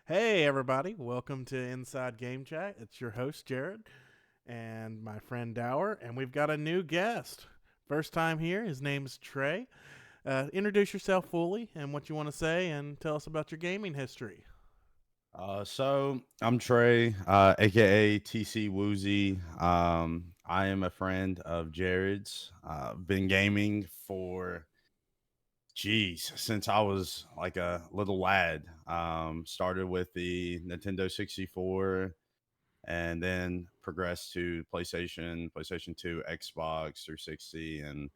Hey, everybody. Welcome to N-Side GameChat. It's your host, Jared, and my friend Dower, and we've got a new guest. First time here. His name's Trey. Introduce yourself fully and what you want to say, and tell us about your gaming history. So I'm Trey, aka TC Woozy. I am a friend of Jared's. Been gaming for since I was like a little lad. Started with the Nintendo 64 and then progressed to PlayStation 2, Xbox 360, and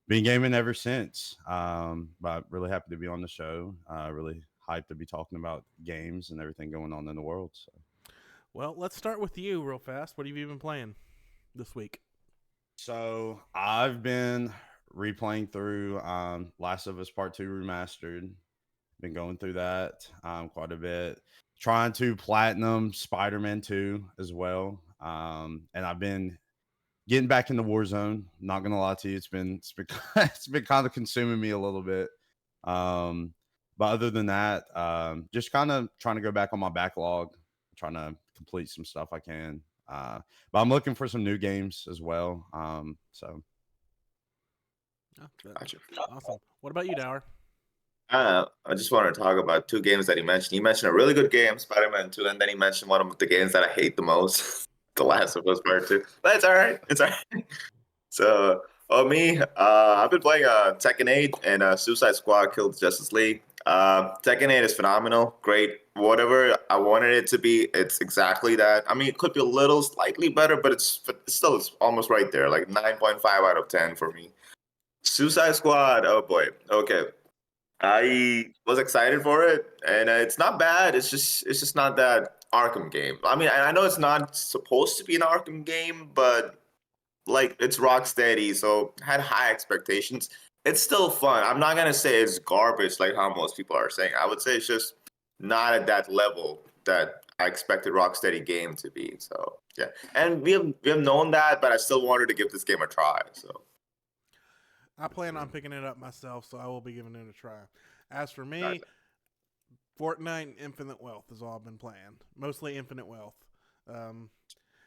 been gaming ever since. But really happy to be on the show. Really hyped to be talking about games and everything going on in the world. So. Well, let's start with you real fast. What have you been playing this week? So I've been replaying through Last of Us Part Two Remastered. Been going through that quite a bit. Trying to platinum Spider-Man 2 as well. And I've been getting back into Warzone. Not gonna lie to you, it's been it's been kind of consuming me a little bit. Um, but other than that, just kind of trying to go back on my backlog, trying to complete some stuff I can. But I'm looking for some new games as well. Oh, Gotcha. awesome. What about you, Dower? I just want to talk about two games that he mentioned. He mentioned a really good game, Spider-Man 2, and then he mentioned one of the games that I hate the most, The Last of Us Part 2. But it's all right. It's all right. So, me, I've been playing Tekken 8 and Suicide Squad Killed Justice League. Tekken 8 is phenomenal, great. Whatever I wanted it to be, it's exactly that. I mean, it could be a little slightly better, but it's almost right there, like 9.5 out of 10 for me. Suicide Squad, oh boy. Okay. I was excited for it, and it's not bad. It's just not that Arkham game. I mean, I know it's not supposed to be an Arkham game, but like it's Rocksteady, so had high expectations. It's still fun. I'm not gonna say it's garbage like how most people are saying. I would say it's just not at that level that I expected Rocksteady game to be. So yeah, and we have known that, but I still wanted to give this game a try. So I plan on picking it up myself, so I will be giving it a try. As for me, gotcha. Fortnite and Infinite Wealth is all I've been playing. Mostly Infinite Wealth. Um,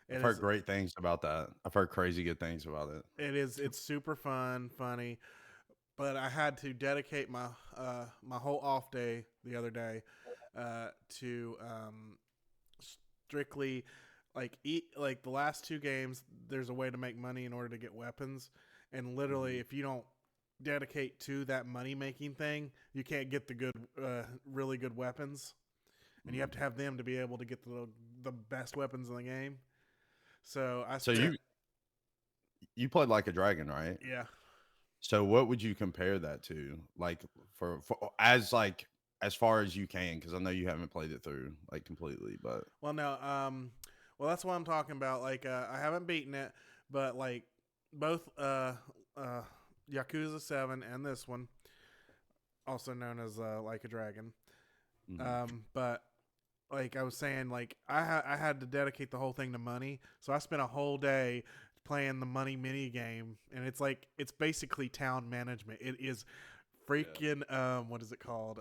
it I've is heard great things about that. I've heard crazy good things about it. it's super fun, funny. But I had to dedicate my whole off day the other day to strictly like the last two games. There's a way to make money in order to get weapons, and literally, Mhm. if you don't dedicate to that money making thing, you can't get the really good weapons, and you have Mhm. to have them to be able to get the best weapons in the game. So I So spent you played like a dragon, right? yeah. So what would you compare that to? Like for as far as you can, because I know you haven't played it through like completely, but Well, no, well that's what I'm talking about. Like, I haven't beaten it, but like both uh, Yakuza Seven and this one, also known as Like a Dragon. mhm. But like I was saying, like I had to dedicate the whole thing to money, so I spent a whole day playing the money mini game, and it's basically town management. It is Yeah. freaking what is it called?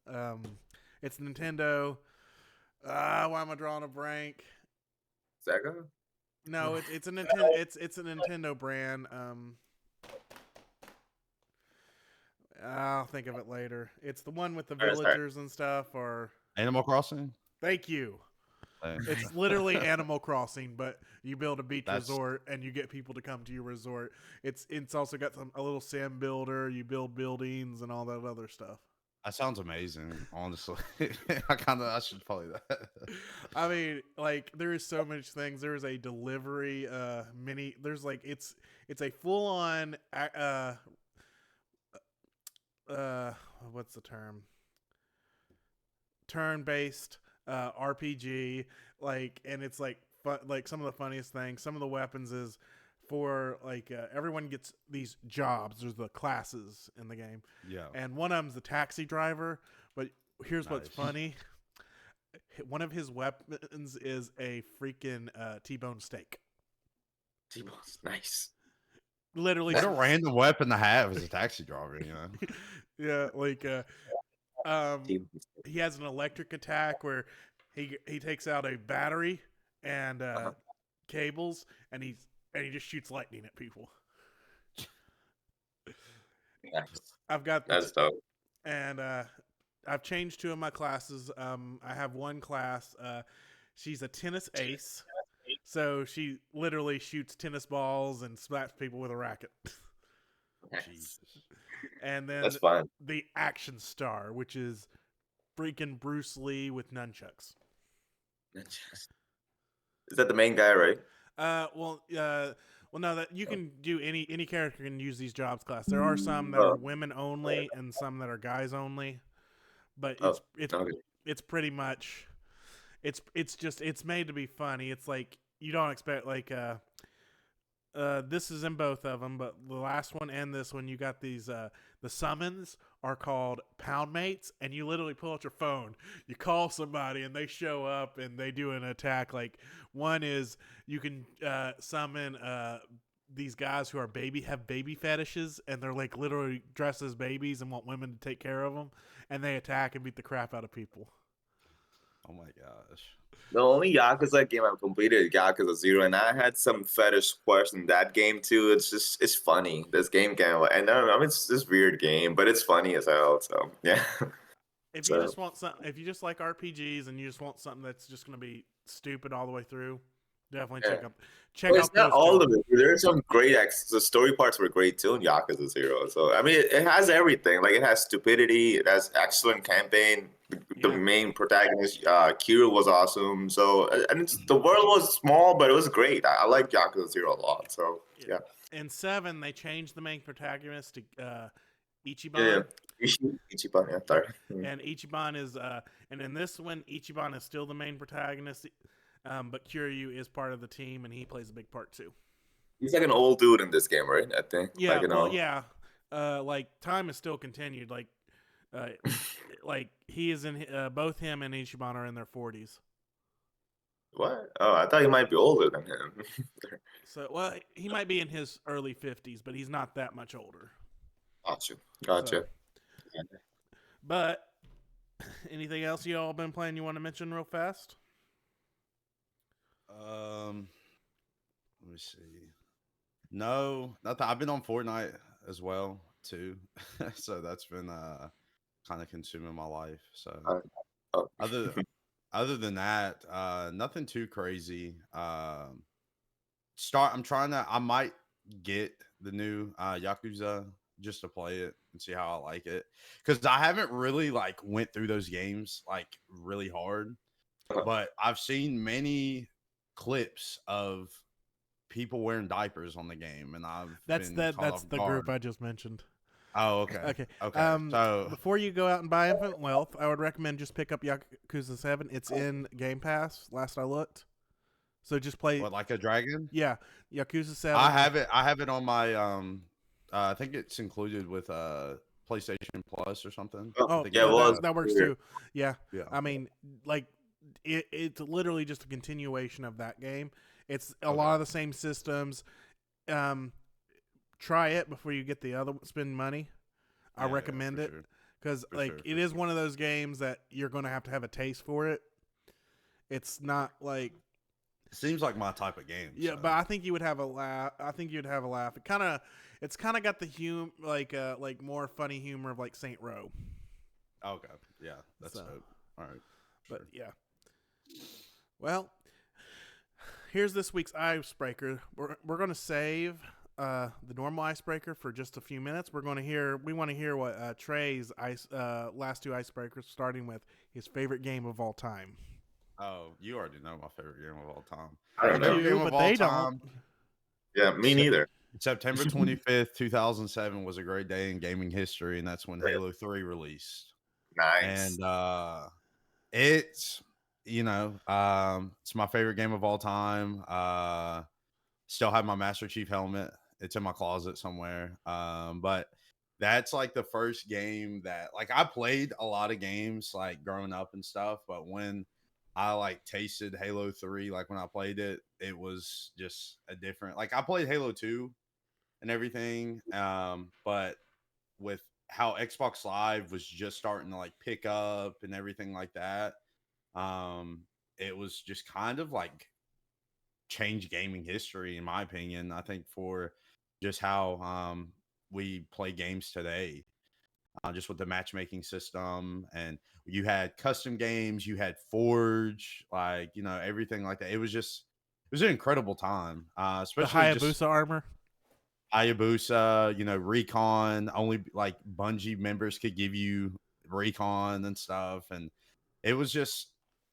Um, it's Nintendo. Why am I drawing a blank? Sega. No, it's a Nintendo. It's a Nintendo brand. I'll think of it later. It's the one with the Sorry. villagers and stuff. Or Animal Crossing. thank you. Hey. It's literally Animal Crossing, but you build a beach That's resort and you get people to come to your resort. It's also got a little sim builder. You build buildings and all that other stuff. that sounds amazing. Honestly, I should play that. I mean, like there is so much things. There is a delivery mini. There's like it's a full on uh what's the term? Turn based RPG, like, and it's like like some of the funniest things. Some of the weapons is for like everyone gets these jobs. There's the classes in the game, Yeah, and one of them's the taxi driver. But here's what's nice. funny: one of his weapons is a freaking T-bone steak. T-Bone's nice. Literally, What a random weapon to have as a taxi driver, you know? yeah, like He has an electric attack where he takes out a battery and cables, and he just shoots lightning at people. Nice. I've got That's dope. and I've changed 2 of my classes. I have one class. She's a tennis ace, so she literally shoots tennis balls and slaps people with a racket. Jesus. And then That's fine. the action star, which is freaking Bruce Lee with nunchucks. Is that the main guy, right? Well, no, that you can do any character can use these jobs class. There are some that are women only and some that are guys only, but it's pretty much it's made to be funny. It's like you don't expect like this is in both of them, but the last one and this one, you got these the summons are called pound mates, and you literally pull out your phone, you call somebody, and they show up and they do an attack. Like one is you can summon these guys who are have baby fetishes, and they're like literally dressed as babies and want women to take care of them, and they attack and beat the crap out of people. Oh my gosh. The only Yakuza game I've completed is Yakuza 0, and I had some fetish quest in that game too. It's funny. This game can, and I mean, it's this weird game, but it's funny as hell. So yeah. If you just want something, if you just like RPGs and you just want something that's just going to be stupid all the way through, definitely check out not those all two. of it. There's some great the story parts were great too in Yakuza 0. So I mean, it has everything. Like it has stupidity. It has excellent campaign. The main protagonist, Kira, was awesome. So and the world was small, but it was great. I like Yakuza 0 a lot. So yeah. In 7, they changed the main protagonist to Ichiban. Yeah. Ichiban, yeah, sorry. And Ichiban is, and in this one, Ichiban is still the main protagonist, but Kiryu is part of the team, and he plays a big part too. He's like an old dude in this game, right? I think. Yeah, like, well, yeah. Like time is still continued. Like he is in both him and Ichiban are in their 40s. What? Oh, I thought he might be older than him. So, well, he might be in his early 50s, but he's not that much older. Gotcha. So, but anything else you all been playing you want to mention real fast? Let me see. No, nothing. I've been on Fortnite as well too, so that's been kind of consuming my life. So other than that, nothing too crazy. I'm trying to. I might get the new Yakuza just to play it and see how I like it, because I haven't really like went through those games like really hard, but I've seen many clips of people wearing diapers on the game, and that's the group I just mentioned. Oh, okay. So before you go out and buy Infinite Wealth, I would recommend just pick up Yakuza 7. It's in Game Pass. Last I looked. So just play. What, like a dragon? Yeah, Yakuza 7. I have it on my I think it's included with PlayStation Plus or something. Oh, yeah, that works too. Yeah. I mean, like it's literally just a continuation of that game. It's a lot of the same systems. Try it before you get the other spend money. I recommend it because it is one of those games that you're going to have a taste for it. It's not like it seems like my type of game. Yeah, but I think you would have a laugh. It's kind of got the like more funny humor of like Saint Row. Okay, yeah, that's dope. All right, but yeah. Well, here's this week's icebreaker. We're going to save the normal icebreaker for just a few minutes. We want to hear what Trey's last 2 icebreakers, starting with his favorite game of all time. Oh, you already know my favorite game of all time. I don't know, but they don't. Yeah, me neither. September 25th, 2007 was a great day in gaming history, and that's when Halo 3 released. Nice. And it's it's my favorite game of all time. Still have my Master Chief helmet. It's in my closet somewhere. But that's like the first game that like I played a lot of games like growing up and stuff, but when I like tasted Halo 3, like when I played it, it was just a different, like I played Halo 2 and everything. But with how Xbox Live was just starting to like pick up and everything like that. It was just kind of like change gaming history, in my opinion. I think for just how we play games today, just with the matchmaking system, and you had custom games, you had Forge, like everything like that. It was an incredible time, The especially just Hayabusa armor. Hayabusa, Recon. Only like Bungie members could give you Recon and stuff, and it was just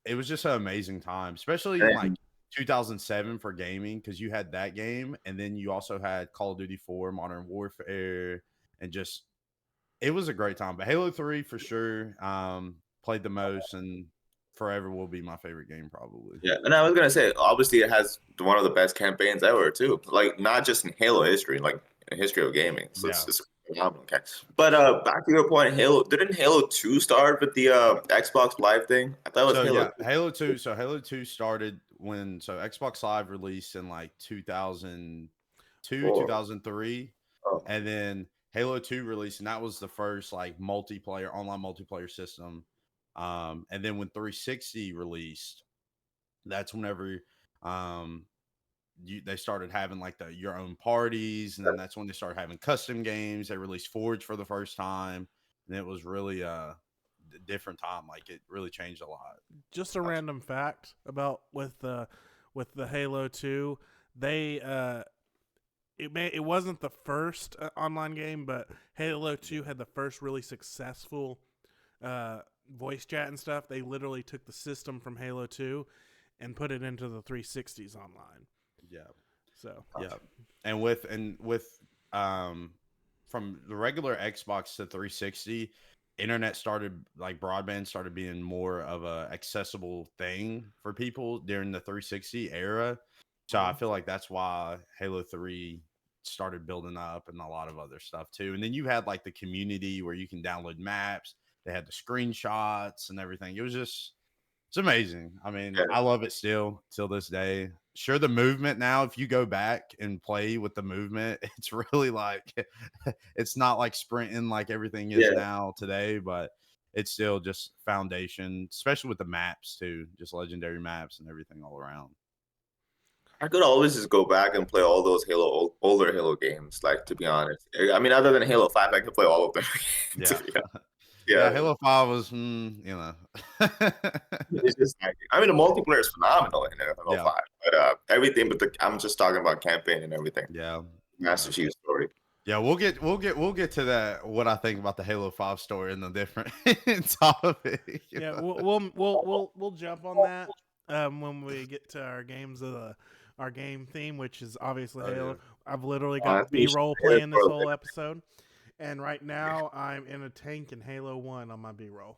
an amazing time, especially in like And 2007 for gaming, because you had that game, and then you also had Call of Duty 4, Modern Warfare, and just it was a great time. But Halo 3 for sure, played the most, and forever will be my favorite game probably. yeah, and I was gonna say, obviously, it has one of the best campaigns ever too. Like not just in Halo history, like in history of gaming. So Yeah. it's phenomenal. Okay. But back to your point, didn't Halo 2 start with the Xbox Live thing? I thought it was So Halo yeah, 2. Halo 2. So Halo 2 started when Xbox Live released in like 2002, 4. 2003, Oh, and then Halo 2 released, and that was the first like online multiplayer system. And then when 360 released, that's whenever they started having like your own parties, and then that's when they started having custom games. They released Forge for the first time, and it was really different time. Like it really changed a lot. Just a random fact about with the Halo 2, they it wasn't the first online game, but Halo 2 had the first really successful voice chat and stuff. They literally took the system from Halo 2 and put it into the 360s online. Yeah. So Yeah. And with from the regular Xbox to 360, internet started, like broadband started being more of a accessible thing for people during the 360 era. So I feel like that's why Halo 3 started building up, and a lot of other stuff too. And then you had like the community where you can download maps. They had the screenshots and everything. It's amazing. I mean, yeah. I love it still till this day. Sure, the movement now, if you go back and play with the movement, it's really like it's not like sprinting like everything is Yeah. now today, but it's still just foundation, especially with the maps too, just legendary maps and everything all around. I could always just go back and play all those older Halo games. Like to be honest, I mean, other than Halo 5, I could play all of them. Yeah. yeah. Yeah, Halo 5 was, It's just like, I mean, the multiplayer is phenomenal in Halo Yeah. 5, but everything. But I'm just talking about campaign and everything. Yeah. Master Chief story. Yeah, we'll get to that. What I think about the Halo 5 story and the different topic. yeah, we'll jump on that when we get to our games of our game theme, which is obviously Halo. Yeah. I've literally I got B-roll appreciate it playing this for whole episode, and right now I'm in a tank in Halo 1 on my B-roll.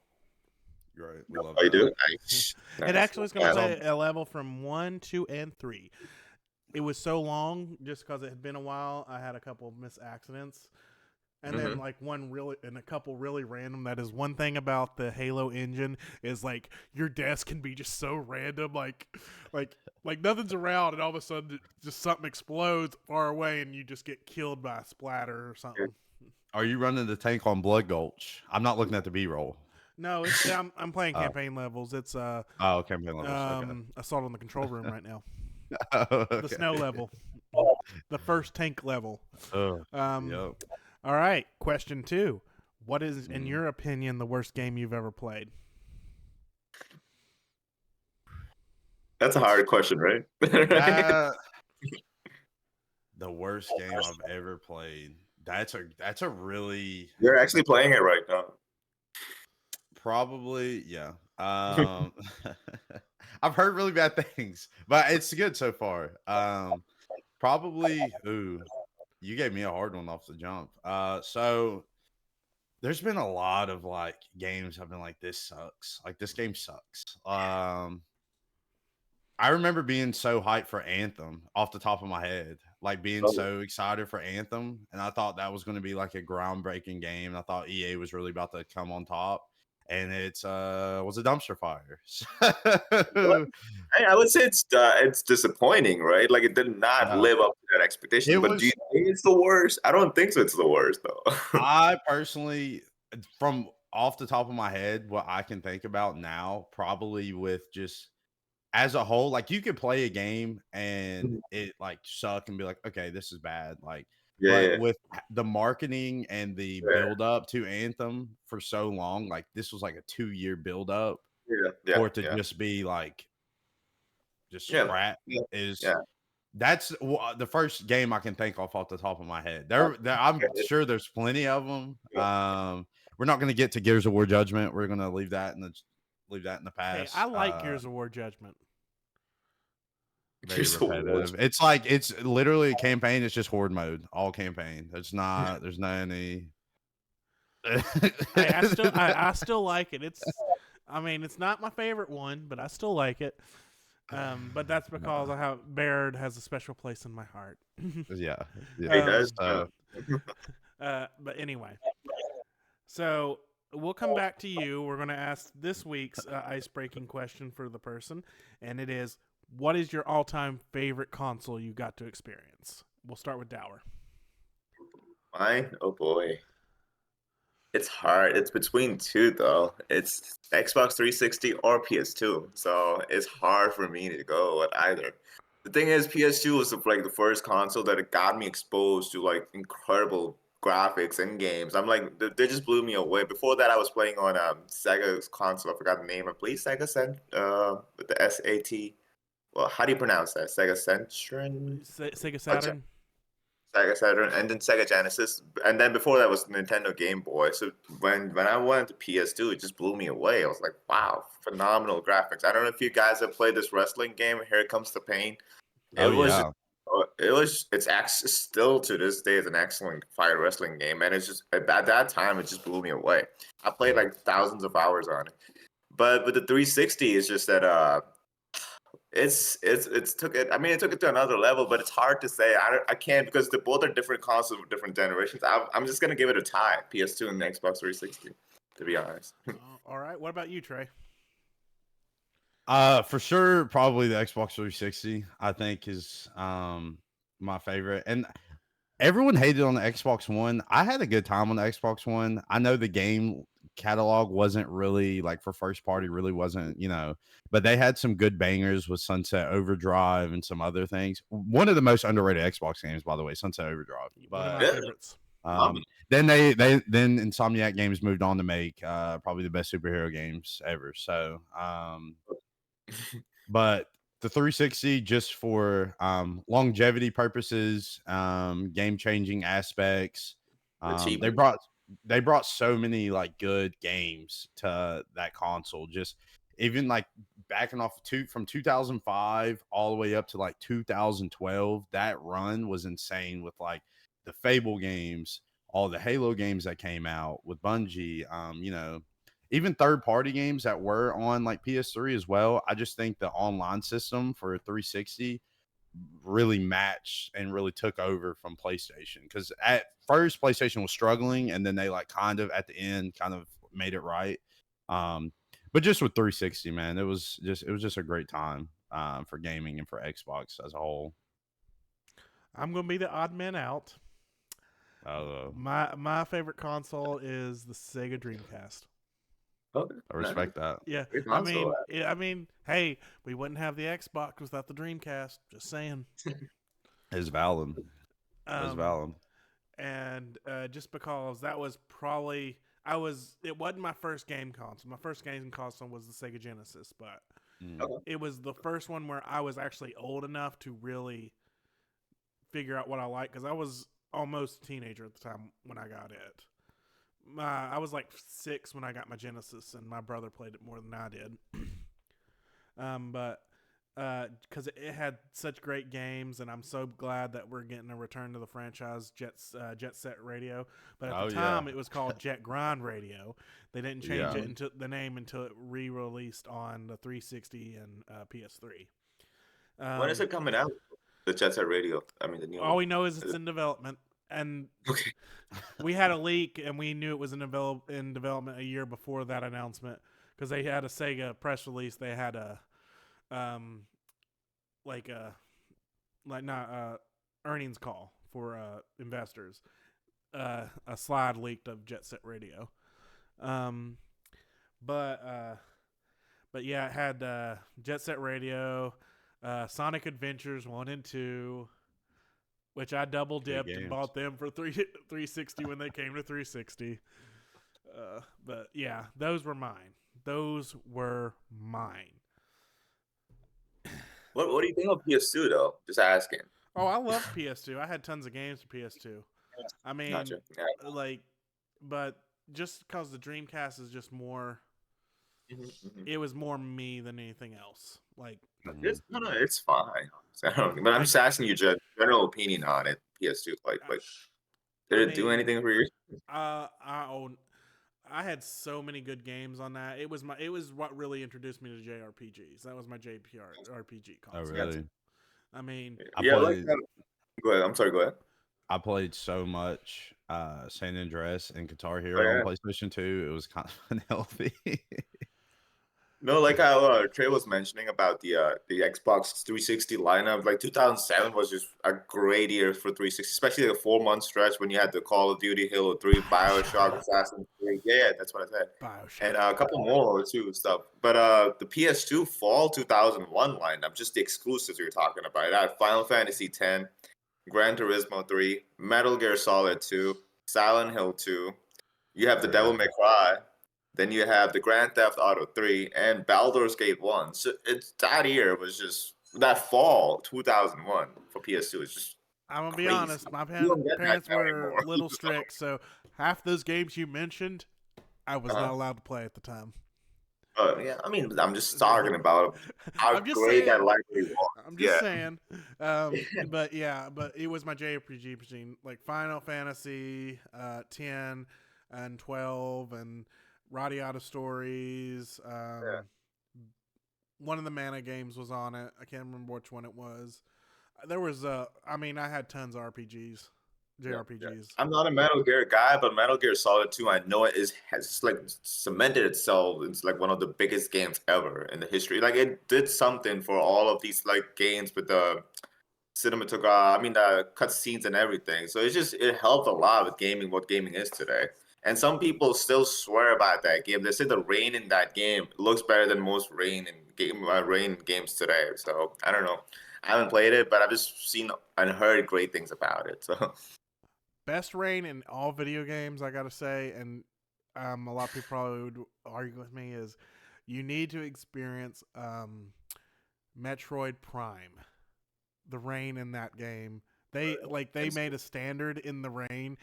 Right. We love Oh, you that. do? Nice. It actually was going to Yeah. play a level from 1, 2, and 3. It was so long just because it had been a while. I had a couple of missed accidents. And then like one really and a couple really random. That is one thing about the Halo engine is like your deaths can be just so random, like nothing's around and all of a sudden just something explodes far away and you just get killed by a splatter or something. Are you running the tank on Blood Gulch? I'm not looking at the B-roll. No, it's I'm playing campaign levels. It's campaign levels. Assault on the Control Room right now. Okay. The snow level, the first tank level. Yep. All right, question 2. What is, in your opinion, the worst game you've ever played? That's a hard question, right? The worst game I've ever played. That's a really You're actually playing it right now. probably, yeah. I've heard really bad things, but it's good so far. Probably. Ooh, you gave me a hard one off the jump. So there's been a lot of like games I've been like, this sucks. Like this game sucks. I remember being so hyped for Anthem off the top of my head, like being so excited for Anthem, and I thought that was going to be like a groundbreaking game. I thought EA was really about to come on top, and it's was a dumpster fire. I would say it's disappointing, right? Like it did not live up to that expectation. But do you it's the worst. I don't think so. It's the worst though. I personally, from off the top of my head, what I can think about now, probably with just as a whole, like you could play a game and it like suck and be like, okay, this is bad. Like, Yeah, but yeah, with the marketing and the yeah, build up to Anthem for so long, like this was like a 2-year build up yeah, yeah, for it to yeah, just be like just yeah, crap yeah, is yeah. that's the first game I can think off the top of my head. Yeah, I'm sure there's plenty of them. yeah. We're not going to get to Gears of War Judgment. We're going to leave that in the Hey, I past. like Gears of War Judgment. Very Here's the worst. repetitive. It's like it's literally a campaign. It's just horde mode, all campaign. It's not. There's not any. Hey, I still like it. I mean, it's not my favorite one, but I still like it. But that's because I have Baird has a special place in my heart. Yeah, yeah. It does. So But anyway, so we'll come back to you. We're going to ask this week's ice-breaking question for the person, and it is, what is your all-time favorite console you got to experience? We'll start with Dower. Mine? Oh boy. It's hard. It's between two though. It's Xbox 360 or PS2. So it's hard for me to go with either. The thing is, PS2 was like the first console that it got me exposed to like incredible graphics and games. I'm like, they just blew me away. Before that, I was playing on Sega's console. I forgot the name. I believe Sega said with the SAT. Well, how do you pronounce that? Sega Centron? Sega Saturn. Sega Saturn, and then Sega Genesis, and then before that was Nintendo Game Boy. So when I went to PS2, it just blew me away. I was like, wow, phenomenal graphics. I don't know if you guys have played this wrestling game, Here Comes the Pain. It oh was yeah, it's actually still to this day is an excellent fighter wrestling game, and it's just at that time it just blew me away. I played like thousands of hours on it, but with the 360, it's just that it's took it. I mean, it took it to another level, but it's hard to say. I can't because the both are different consoles with different generations. I'm just gonna give it a tie, PS2 and the Xbox 360, to be honest. All right. What about you, Trey? for sure, probably the Xbox 360. I think is my favorite, and everyone hated on the Xbox One. I had a good time on the Xbox One. I know the game catalog wasn't really like for first party, really wasn't, but they had some good bangers with Sunset Overdrive and some other things. One of the most underrated Xbox games, by the way, Sunset Overdrive. One of my But Yeah. favorites. then then Insomniac Games moved on to make probably the best superhero games ever. So but the 360 just for longevity purposes, game changing aspects. The cheap. They brought so many like good games to that console. Just even like backing off from 2005 all the way up to like 2012, that run was insane with like the Fable games, all the Halo games that came out with Bungie. Even third party games that were on like PS3 as well. I just think the online system for 360 really matched and really took over from PlayStation, because at first PlayStation was struggling and then they like kind of at the end kind of made it right. But just with 360, man, it was just a great time for gaming and for Xbox as a whole. I'm gonna be the odd man out. My favorite console is the Sega Dreamcast. Okay. I respect that. Yeah, Great I console. mean, hey, we wouldn't have the Xbox without the Dreamcast. Just saying. It's valid. It's valid. And just because that was probably it wasn't my first game console. My first game console was the Sega Genesis, but it was the first one where I was actually old enough to really figure out what I like, because I was almost a teenager at the time when I got it. I was like 6 when I got my Genesis, and my brother played it more than I did. But because it had such great games, and I'm so glad that we're getting a return to the franchise, Jet Set Radio. But at the time, it was called Jet Grind Radio. They didn't change it into the name until it re-released on the 360 and PS3. When is it coming out? The Jet Set Radio. I mean, the new all one. we know is it's in development, and Okay. we had a leak, and we knew it was in development a year before that announcement, because they had a Sega press release. They had a earnings call investors. A slide leaked of Jet Set Radio. Um, but yeah, it had Jet Set Radio, Sonic Adventures 1 and 2, which I double dipped and bought them for 360 when they came to 360. But yeah, those were mine. What do you think of PS2 though? Just asking. Oh, I love PS2. I had tons of games for PS2. I mean, Gotcha. Yeah. But just because the Dreamcast is just more, Mm-hmm. it was more me than anything else. It's fine. But I'm just asking you general opinion on it. PS2, did it do anything for you? I had so many good games on that. It was what really introduced me to JRPGs. That was my JRPG console. Oh, really? I mean, Go ahead. I'm sorry. Go ahead. I played so much San Andreas and Guitar Hero on PlayStation 2. It was kind of unhealthy. No, like how Trey was mentioning about the Xbox 360 lineup, like 2007 was just a great year for 360, especially the 4-month stretch when you had the Call of Duty, Halo 3, Bioshock, Assassin's Creed. Yeah, that's what I said. Bioshock. And a couple more too stuff. But the PS2 fall 2001 lineup, just the exclusives you're talking about. It had Final Fantasy X, Gran Turismo 3, Metal Gear Solid 2, Silent Hill 2. You have the Devil May Cry. Then you have the Grand Theft Auto 3 and Baldur's Gate 1. So that year was just that fall 2001 for PS2. It's just I'm gonna crazy. be honest. My parents were a little strict, so half those games you mentioned, I was not allowed to play at the time. Yeah, I mean, I'm just talking about how great that library was. I'm just saying. But it was my JRPG machine, like Final Fantasy 10 and 12 and Radiata Stories. One of the Mana games was on it. I can't remember which one it was. There was I had tons of JRPGs. Yeah. I'm not a Metal Gear guy, but Metal Gear Solid 2, I know has cemented itself. It's like one of the biggest games ever in the history. Like it did something for all of these games with the cinematography, the cutscenes and everything. So it helped a lot with gaming, what gaming is today. And some people still swear about that game. They say the rain in that game looks better than most rain games today. So I don't know. I haven't played it, but I've just seen and heard great things about it. So best rain in all video games, I gotta say, and a lot of people probably would argue with me, is you need to experience Metroid Prime. The rain in that game. They made a standard in the rain,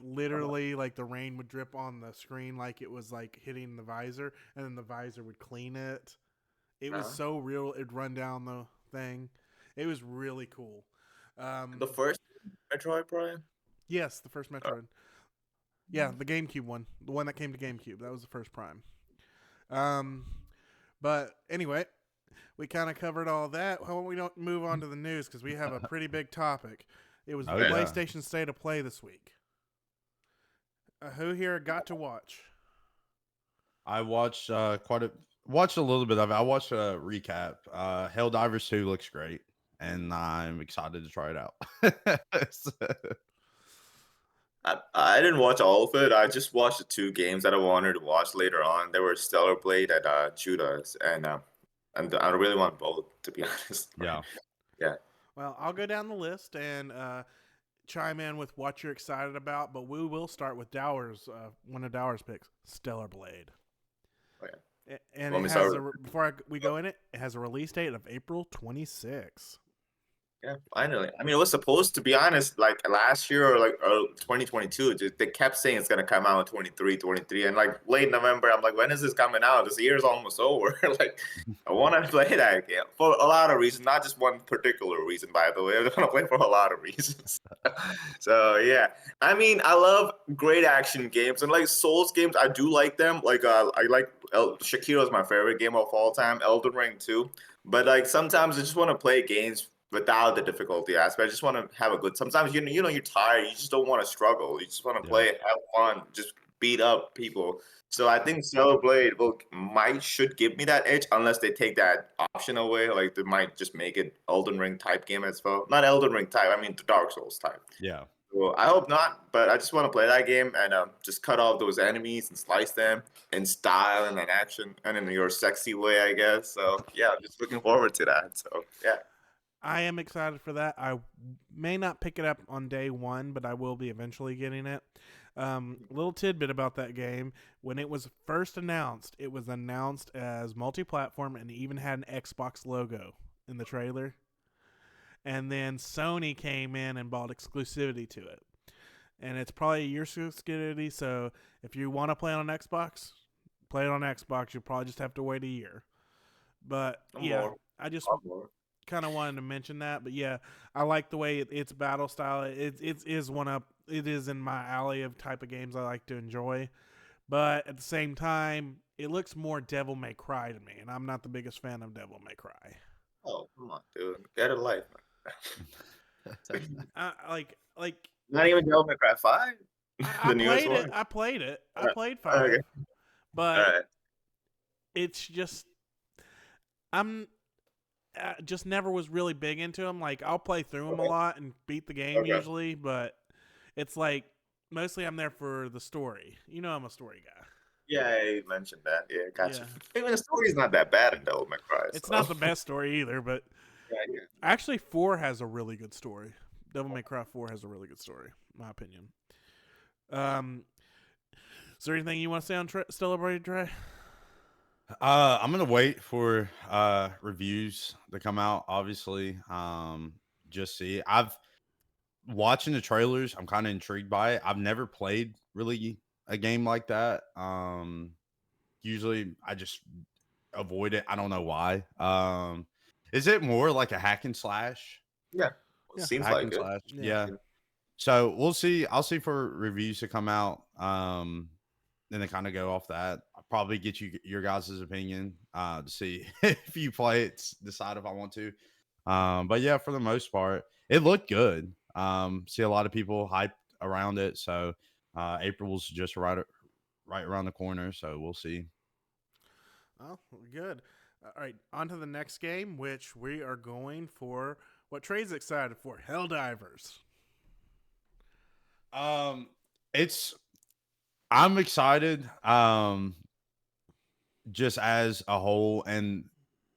literally, the rain would drip on the screen like it was hitting the visor, and then the visor would clean it. It was so real. It'd run down the thing. It was really cool. The first Metroid Prime? Yes, the first Metroid. Yeah, the GameCube one, the one that came to GameCube. That was the first Prime. But anyway, we kind of covered all that. Why don't we don't move on to the news, because we have a pretty big topic. It was the PlayStation State of Play this week. Who here got to watch? I watched watched a little bit of it. I watched a recap. Helldivers 2 looks great, and I'm excited to try it out. I didn't watch all of it. I just watched the 2 games that I wanted to watch later on. They were Stellar Blade and Judas, and I really want both, to be honest. Yeah. Well, I'll go down the list and chime in with what you're excited about, but we will start with Dower's one of Dower's picks, Stellar Blade. Oh, yeah. And it has we go in it has a release date of April 26. Yeah, finally. It was supposed to be honest, last year or 2022. They kept saying it's gonna come out in 23, and late November. I'm like, when is this coming out? This year's almost over. I want to play that game for a lot of reasons, not just one particular reason. By the way, I want to play for a lot of reasons. So yeah, I love great action games and Souls games. I do like them. I like Shakira is my favorite game of all time. Elden Ring too. But sometimes I just want to play games without the difficulty aspect. I just want to have a good. Sometimes you're tired. You just don't want to struggle. You just want to play, have fun, just beat up people. So I think Celeblade should give me that edge unless they take that option away. Like they might just make it Elden Ring type game as well. Not Elden Ring type. I mean the Dark Souls type. Yeah. Well, I hope not, but I just want to play that game and just cut off those enemies and slice them in style and in action and in your sexy way, I guess. So yeah, I'm just looking forward to that. So yeah. I am excited for that. I may not pick it up on day one, but I will be eventually getting it. Little tidbit about that game: when it was first announced, it was announced as multi-platform and even had an Xbox logo in the trailer. And then Sony came in and bought exclusivity to it. And it's probably a year's exclusivity, so if you want to play on an Xbox, play it on Xbox. You'll probably just have to wait a year. But yeah, I just kind of wanted to mention that. But yeah, I like the way its battle style. It is in my alley of type of games I like to enjoy. But at the same time, it looks more Devil May Cry to me, and I'm not the biggest fan of Devil May Cry. Oh, come on, dude. Get a life, man. Like Not even Devil May Cry 5? I played it. I played it. I played 5. Okay. But it's just I'm just never was really big into them. Like I'll play through them a lot and beat the game usually, but it's like mostly I'm there for the story. You know, I'm a story guy. Yeah, you mentioned that. Yeah, gotcha. Yeah. Even the story's not that bad in Devil May Cry. It's not the best story either, but actually 4 has a really good story. Devil May Cry 4 has a really good story, in my opinion. Is there anything you want to say on Celebrate, Trey? I'm gonna wait for reviews to come out. Obviously, just see. I've watching the trailers. I'm kind of intrigued by it. I've never played really a game like that. Usually I just avoid it. I don't know why. Is it more like a hack and slash? Yeah, seems hack like and it. slash. Yeah. So we'll see. I'll see for reviews to come out. Then they kind of go off that. I'll probably get your guys' opinion to see if you play it, decide if I want to. But yeah, for the most part, it looked good. See a lot of people hyped around it. So April's just right around the corner. So we'll see. Oh, good. All right, on to the next game, which we are going for what Trey's excited for, Helldivers. I'm excited just as a whole and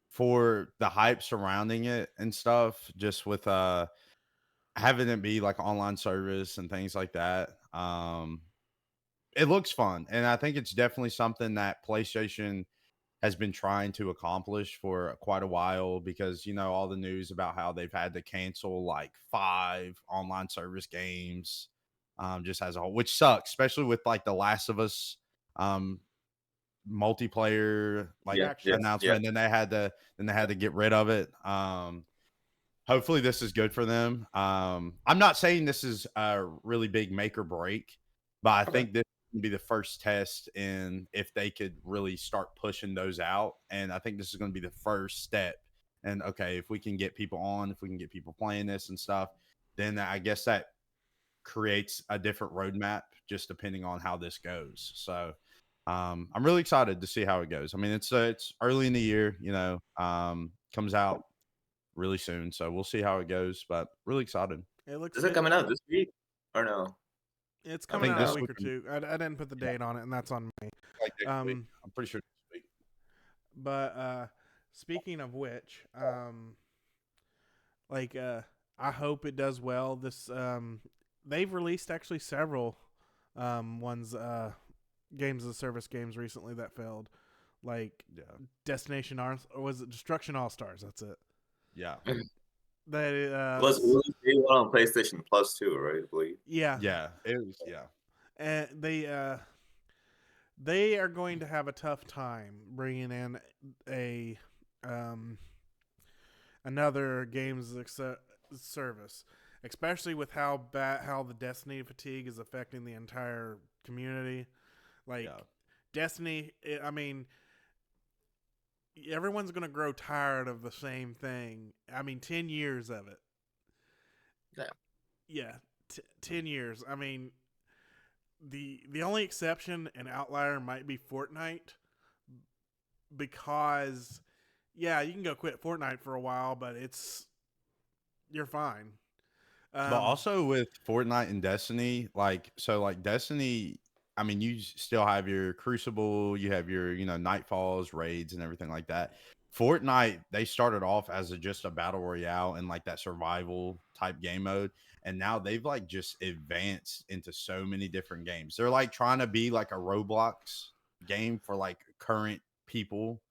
for the hype surrounding it and stuff, just with having it be like online service and things like that. It looks fun, and I think it's definitely something that PlayStation has been trying to accomplish for quite a while, because all the news about how they've had to cancel like 5 online service games just as a whole, which sucks, especially with like the Last of Us multiplayer announcement. And then they had to get rid of it. Hopefully this is good for them. I'm not saying this is a really big make or break, but I think this can be the first test in if they could really start pushing those out. And I think this is going to be the first step. And okay, if we can get people on, if we can get people playing this and stuff, then I guess that creates a different roadmap just depending on how this goes. So I'm really excited to see how it goes. I mean, it's early in the year, comes out really soon, so we'll see how it goes, but really excited. Is it coming out this week or no? It's coming out in a week or two. I didn't put the date on it, and that's on me. I'm pretty sure this week. But speaking of which, I hope it does well. This they've released actually several games as a service games recently that failed, like Destination or was it Destruction All Stars? That's it. Yeah. That was on PlayStation Plus too, right? I believe. Yeah. Yeah. It was. Yeah. And they are going to have a tough time bringing in a another games service, especially with how the Destiny fatigue is affecting the entire community. Destiny, I mean, everyone's going to grow tired of the same thing. I mean, 10 years of it. Yeah. Yeah, 10 years. I mean, the only exception and outlier might be Fortnite, because yeah, you can go quit Fortnite for a while, but you're fine. But also with Fortnite and Destiny, like Destiny, I mean, you still have your Crucible, you have your Nightfalls, raids, and everything like that. Fortnite, they started off as just a battle royale and like that survival type game mode, and now they've like just advanced into so many different games. They're like trying to be like a Roblox game for like current people,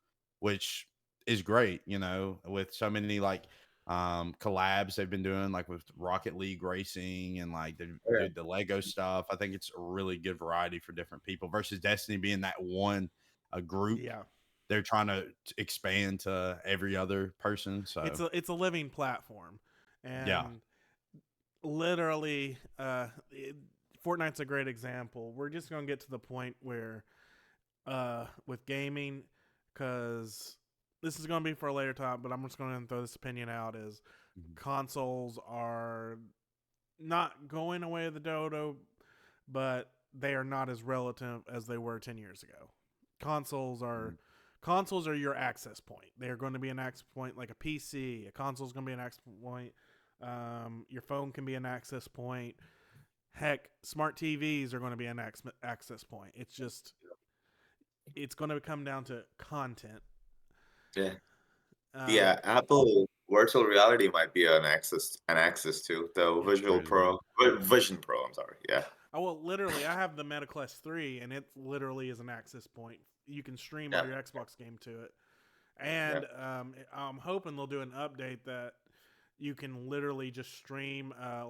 which is great, with so many like collabs they've been doing like with Rocket League racing and like they Yeah. did the Lego stuff. I think it's a really good variety for different people versus Destiny being that one a group. Yeah, They're trying to expand to every other person. So it's a living platform, yeah. and literally, Fortnite's a great example. We're just gonna get to the point where, with gaming, because this is gonna be for a later time, but I'm just gonna throw this opinion out: is Mhm. consoles are not going away with the dodo, but they are not as relative as they were 10 years ago. Consoles are Mhm. consoles are your access point. They are going to be an access point like a PC. A console is going to be an access point. Your phone can be an access point. Heck, smart TVs are going to be an access point. It's going to come down to content. Yeah. Um, Yeah, Apple virtual reality might be an access to the Yeah, Visual true. Pro, Vision Pro. I'm sorry. Yeah. well, literally, I have the Meta Quest 3, and it literally is an access point. You can stream all Yeah. your Xbox game to it. Yeah. And I'm hoping they'll do an update that you can literally just stream, uh,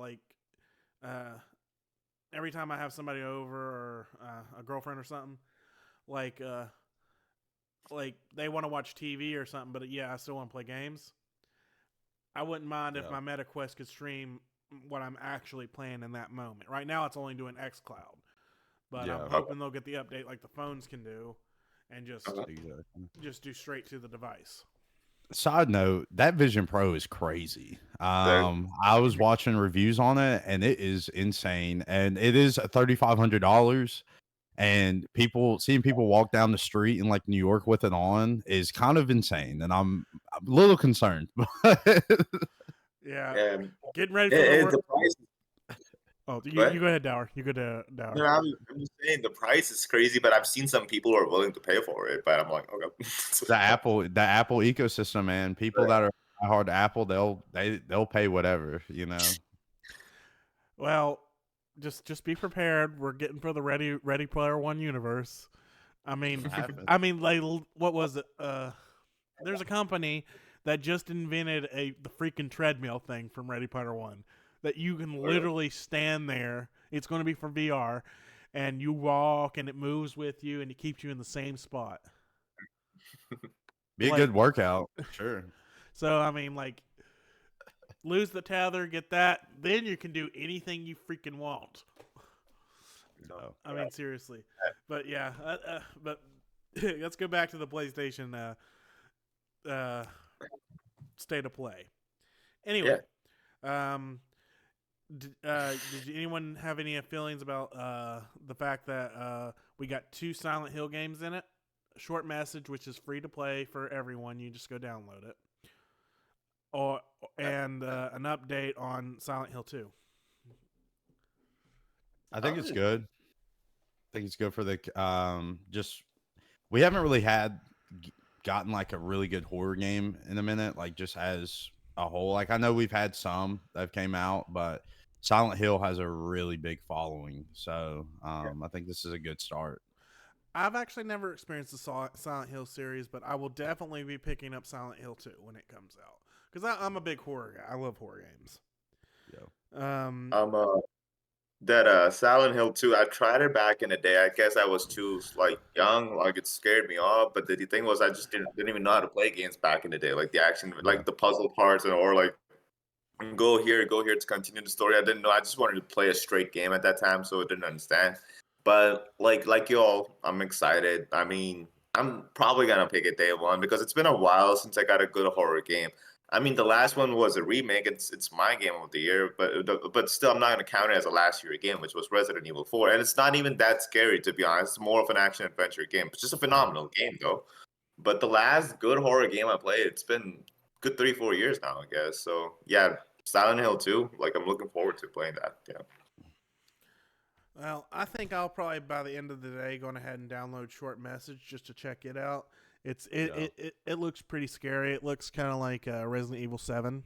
every time I have somebody over, or a girlfriend or something, like uh, like they want to watch TV or something, but yeah, I still want to play games. I wouldn't mind if Yeah. my Meta Quest could stream what I'm actually playing in that moment. Right now, it's only doing xCloud, but I'm Yeah. Okay. hoping they'll get the update like the phones can do, and just Okay. Exactly. just do straight to the device. Side note, that Vision Pro is crazy. There- I was watching reviews on it and it is insane. And it is $3,500. And seeing people walk down the street in like New York with it on is kind of insane. And I'm a little concerned. Yeah, Yeah. getting ready for the work. The price. Oh, Go you ahead. go ahead, Dower. You go to No, Dower. I'm just saying the price is crazy, but I've seen some people who are willing to pay for it. But I'm like, okay. The Apple ecosystem, man. People Right. that are hard to Apple, they'll pay whatever. Well, just be prepared. We're getting for the Ready Player One universe. I mean, Happen. like, what was it? There's a company that just invented the freaking treadmill thing from Ready Player One that you can Okay. literally stand there. It's going to be for VR, and you walk, and it moves with you, and it keeps you in the same spot. Be a Like, good workout. Sure. so I mean, like, lose the tether, get that, then you can do anything you freaking want. So, I mean, seriously. But yeah, but let's go back to the PlayStation uh, state of play. Anyway, um, did anyone have any feelings about the fact that we got 2 Silent Hill games in it? A short message, which is free to play for everyone. You just go download it. And an update on Silent Hill 2. I think it's good. I think it's good for the just we haven't really gotten like a really good horror game in a minute, like just as a whole. Like I know we've had some that have came out, but Silent Hill has a really big following, so I think this is a good start. I've actually never experienced the Silent Hill series, but I will definitely be picking up Silent Hill 2 when it comes out. Because I'm a big horror guy. I love horror games. Yeah. That Silent Hill 2, I tried it back in the day. I guess I was too like young, like it scared me off. But the thing was, I just didn't even know how to play games back in the day, like the action, Yeah. like the puzzle parts, or like go here to continue the story. I didn't know. I just wanted to play a straight game at that time, so I didn't understand. But like y'all, I'm excited. I mean, I'm probably gonna pick it day one because it's been a while since I got a good horror game. I mean, the last one was a remake. It's my game of the year, but still, I'm not gonna count it as a last year game, which was Resident Evil 4. And it's not even that scary, to be honest. It's more of an action adventure game. It's just a phenomenal game, though. But the last good horror game I played, it's been good 3-4 years now, I guess. So yeah, Silent Hill 2. Like I'm looking forward to playing that. Yeah. Well, I think I'll probably by the end of the day go ahead and download Short Message just to check it out. It looks pretty scary. It looks kind of like Resident Evil 7.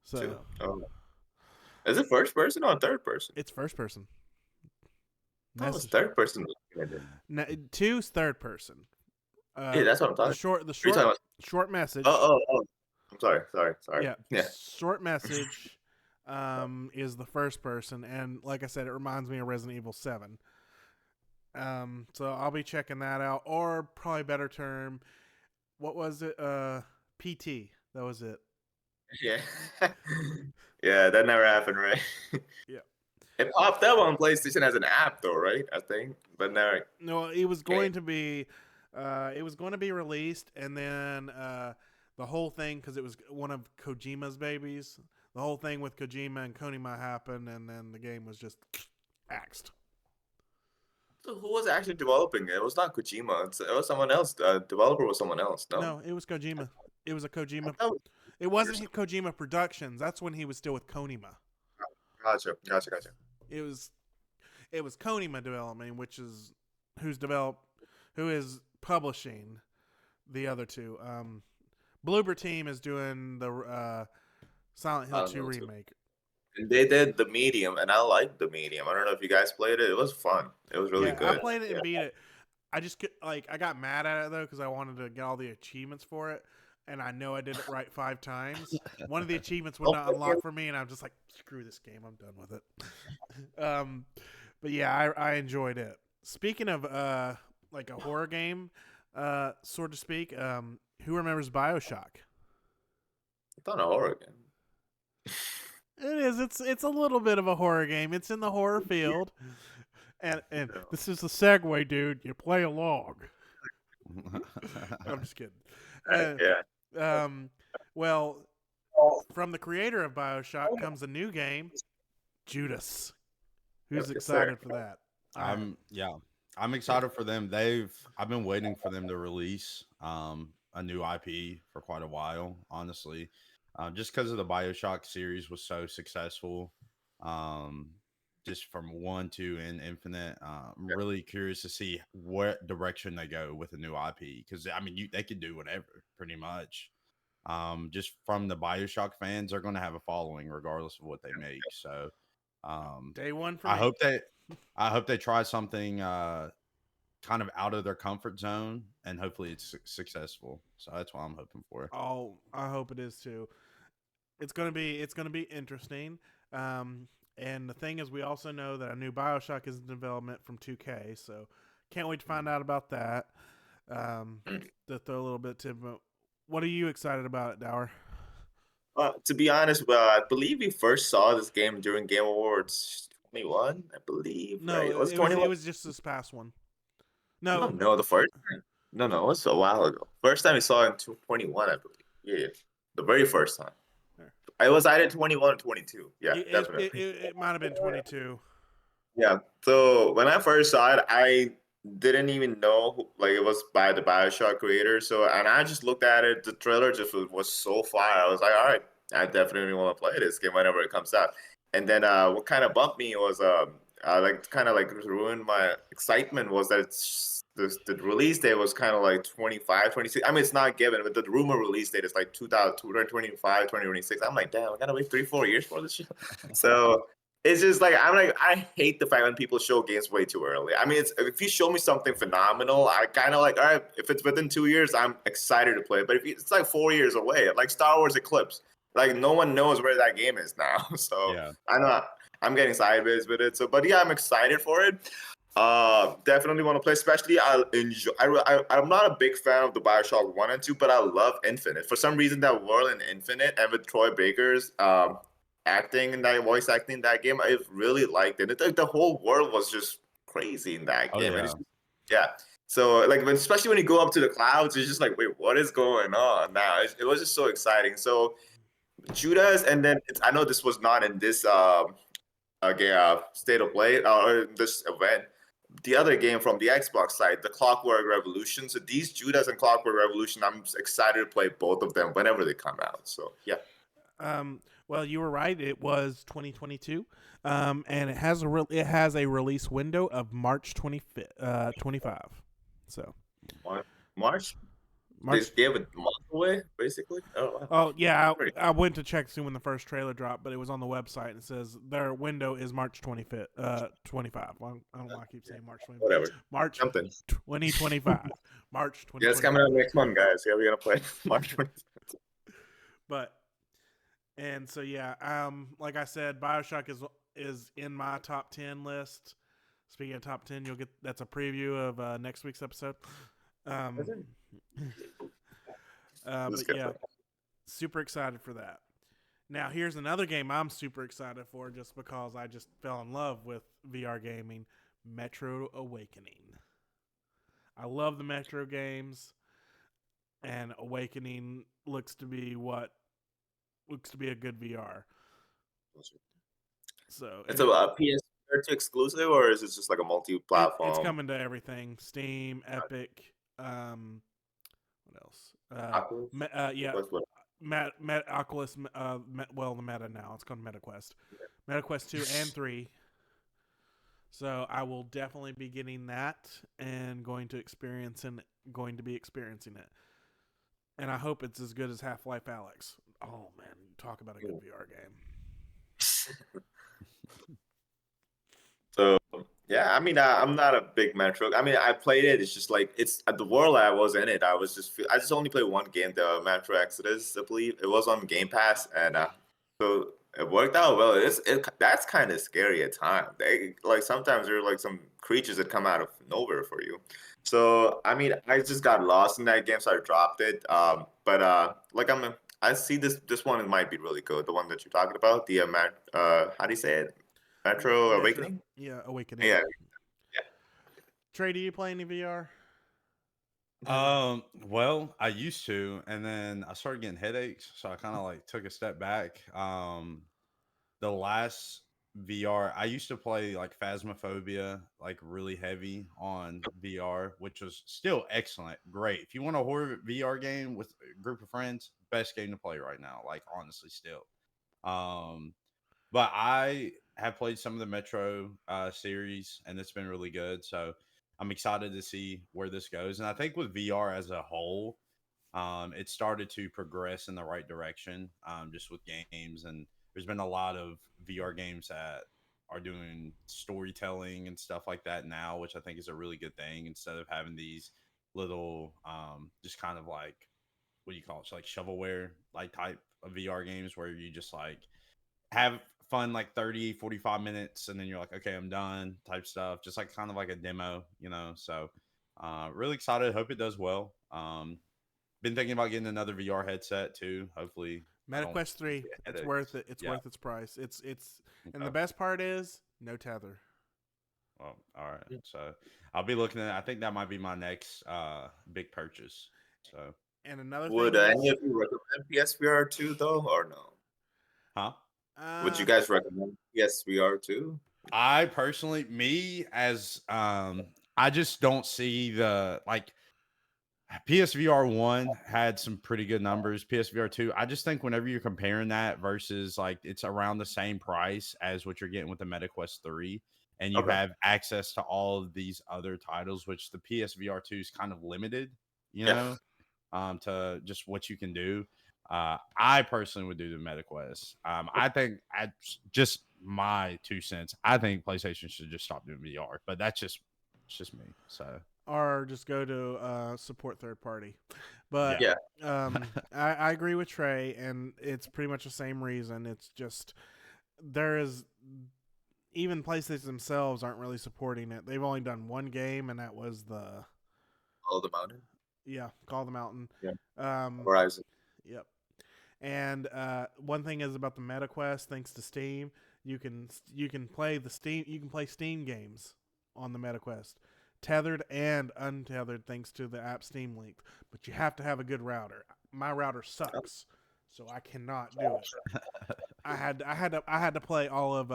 So Oh. Is it first person or third person? it's first person. That was third person. No, 2's third person. Yeah, that's what I'm talking. The short message. Oh. I'm sorry. Yeah. Short message is the first person, and like I said, it reminds me of Resident Evil 7. So I'll be checking that out, or probably better term, what was it? PT. That was it. Yeah. Yeah, that never happened, right? Yeah. It popped up on PlayStation as an app, though, right? I think, but never. No, it was going to be, released, and then the whole thing, because it was one of Kojima's babies. The whole thing with Kojima and Konami happened, and then the game was just axed. So who was actually developing it? It was not Kojima. It was someone else. Developer was someone else. No, it was Kojima. It was a Kojima. Oh, It wasn't Kojima Productions. That's when he was still with Konami. gotcha. It was Konami Development, which is who is publishing the other two. Bloober Team is doing the Silent Hill 2 remake. And they did the medium, and I liked the medium. I don't know if you guys played it. It was fun. It was really good. I played it and beat it. I just I got mad at it though because I wanted to get all the achievements for it, and I know I did it right 5 times. One of the achievements would not unlock for me, and I'm just like, screw this game. I'm done with it. But yeah, I enjoyed it. Speaking of like a horror game, so to speak, who remembers BioShock? It's not a horror game. It is. It's a little bit of a horror game. It's in the horror field. And this is the segue, dude. You play along. I'm just kidding. Yeah. Well, from the creator of BioShock comes a new game, Judas. Who's excited for that? I'm excited for them. I've been waiting for them to release a new IP for quite a while, honestly. Just because of the BioShock series was so successful. Just from 1, 2, and Infinite. I'm really curious to see what direction they go with a new IP. Because, I mean, they could do whatever, pretty much. Just from the BioShock fans, they're going to have a following regardless of what they make. So, day one for I me. hope they try something kind of out of their comfort zone, and hopefully it's successful. So that's what I'm hoping for. Oh, I hope it is too. It's gonna be interesting. And the thing is, we also know that a new BioShock is in development from 2K, so can't wait to find out about that. To throw a little bit to, what are you excited about it, Dower? To be honest, I believe we first saw this game during Game Awards 21. I believe. No, right? it was just this past one. No, the first time. No, it was a while ago. First time we saw it in 21, I believe. Yeah, the very first time. It was either 21 or 22. Yeah, definitely. It might have been 22. Yeah. So when I first saw it, I didn't even know it was by the BioShock creator. So and I just looked at it. The trailer just was so fire. I was like, all right, I definitely want to play this game whenever it comes out. And then what kind of bumped me was ruined my excitement was that the release date was kind of like 25, 26. I mean, it's not given, but the rumor release date is like 2025, 2026. I'm like, damn, I gotta wait 3-4 years for this shit. So it's just like, I hate the fact when people show games way too early. I mean, if you show me something phenomenal, I kind of like, all right, if it's within 2 years, I'm excited to play. But if it's like 4 years away, like Star Wars Eclipse, like no one knows where that game is now. So yeah. I'm getting sideways with it. So, but yeah, I'm excited for it. Definitely want to play. Especially, I'm not a big fan of the BioShock 1 and 2, but I love Infinite. For some reason, that world in Infinite and with Troy Baker's acting in that voice acting in that game, I really liked it. The whole world was just crazy in that game. Oh, yeah. Yeah. So like especially when you go up to the clouds, it's just like, wait, what is going on now? It was just so exciting. So Judas, and then I know this was not in this state of play or this event. The other game from the Xbox side, the Clockwork Revolution. So these Judas and Clockwork Revolution, I'm excited to play both of them whenever they come out. So yeah. Well, you were right. It was 2022, and it has a release window of March 25th, 25. So March. They March. gave a month away, basically. Oh, wow. Oh yeah, Pretty- I went to check soon when the first trailer dropped, but it was on the website and it says their window is March 25th, 25. I don't know why I keep saying March 25th. whatever. March Something. 2025. March 2025. Yeah, it's coming out next month, guys. Yeah, we're gonna play March 20th. But and so yeah, like I said, BioShock is in my top 10 list. Speaking of top 10, that's a preview of next week's episode. But yeah, super excited for that. Now, here's another game I'm super excited for just because I just fell in love with VR gaming, Metro Awakening. I love the Metro games, and Awakening looks to be a good VR. So It's a PS2 exclusive, or is it just like a multi-platform? it's coming to everything: Steam, Epic. What else? Oculus? Yeah, What? Oculus. Well, the Meta now. It's called MetaQuest. MetaQuest 2 and 3. So I will definitely be getting that and going to be experiencing it. And I hope it's as good as Half-Life Alyx. Oh man, talk about a good VR game. So yeah, I mean, I'm not a big Metro. I mean, I played it. It's just like it's at the world I was in it. I just only played one game, the Metro Exodus, I believe it was on Game Pass, and so it worked out well. That's kind of scary at times. Like sometimes there are like some creatures that come out of nowhere for you. So I mean, I just got lost in that game, so I dropped it. But like I see this one might be really good. The one that you're talking about, the how do you say it? Metro Awakening? Yeah, Awakening. Yeah. Trey, do you play any VR? Well, I used to, and then I started getting headaches, so I kind of like took a step back. The last VR, I used to play like Phasmophobia, like really heavy on VR, which was still excellent, great. If you want a horror VR game with a group of friends, best game to play right now. Like honestly, still. Um, but I have played some of the Metro series, and it's been really good. So I'm excited to see where this goes. And I think with VR as a whole, it started to progress in the right direction, just with games. And there's been a lot of VR games that are doing storytelling and stuff like that now, which I think is a really good thing. Instead of having these little, just kind of like, what do you call it? So like shovelware like type of VR games where you just like have fun like 30-45 minutes and then you're like, okay, I'm done type stuff, just like kind of like a demo, so really excited, hope it does well. Been thinking about getting another VR headset too, hopefully. MetaQuest 3, it's worth it. It's worth its price. It's and the best part is no tether. Well, all right, so I'll be looking at, I think that might be my next big purchase. So and another Would thing any of you recommend PSVR 2 though, or no? huh Would you guys recommend PSVR 2? I personally, me as I just don't see the like PSVR 1 had some pretty good numbers. PSVR 2, I just think whenever you're comparing that versus like it's around the same price as what you're getting with the MetaQuest 3, and you have access to all of these other titles, which the PSVR 2 is kind of limited, to just what you can do. I personally would do the MetaQuest. I think, just my 2 cents, I think PlayStation should just stop doing VR, but it's just me. So or just go to support third party. But Yeah. I agree with Trey, and it's pretty much the same reason. It's just even PlayStation themselves aren't really supporting it. They've only done one game, and that was the Call of the Mountain. Yeah, Call of the Mountain. Yeah. Horizon. Yep. And one thing is about the MetaQuest, thanks to Steam, you can play Steam games on the MetaQuest. tethered and untethered thanks to the app Steam Link. But you have to have a good router. My router sucks, so I cannot do it. I had to play all of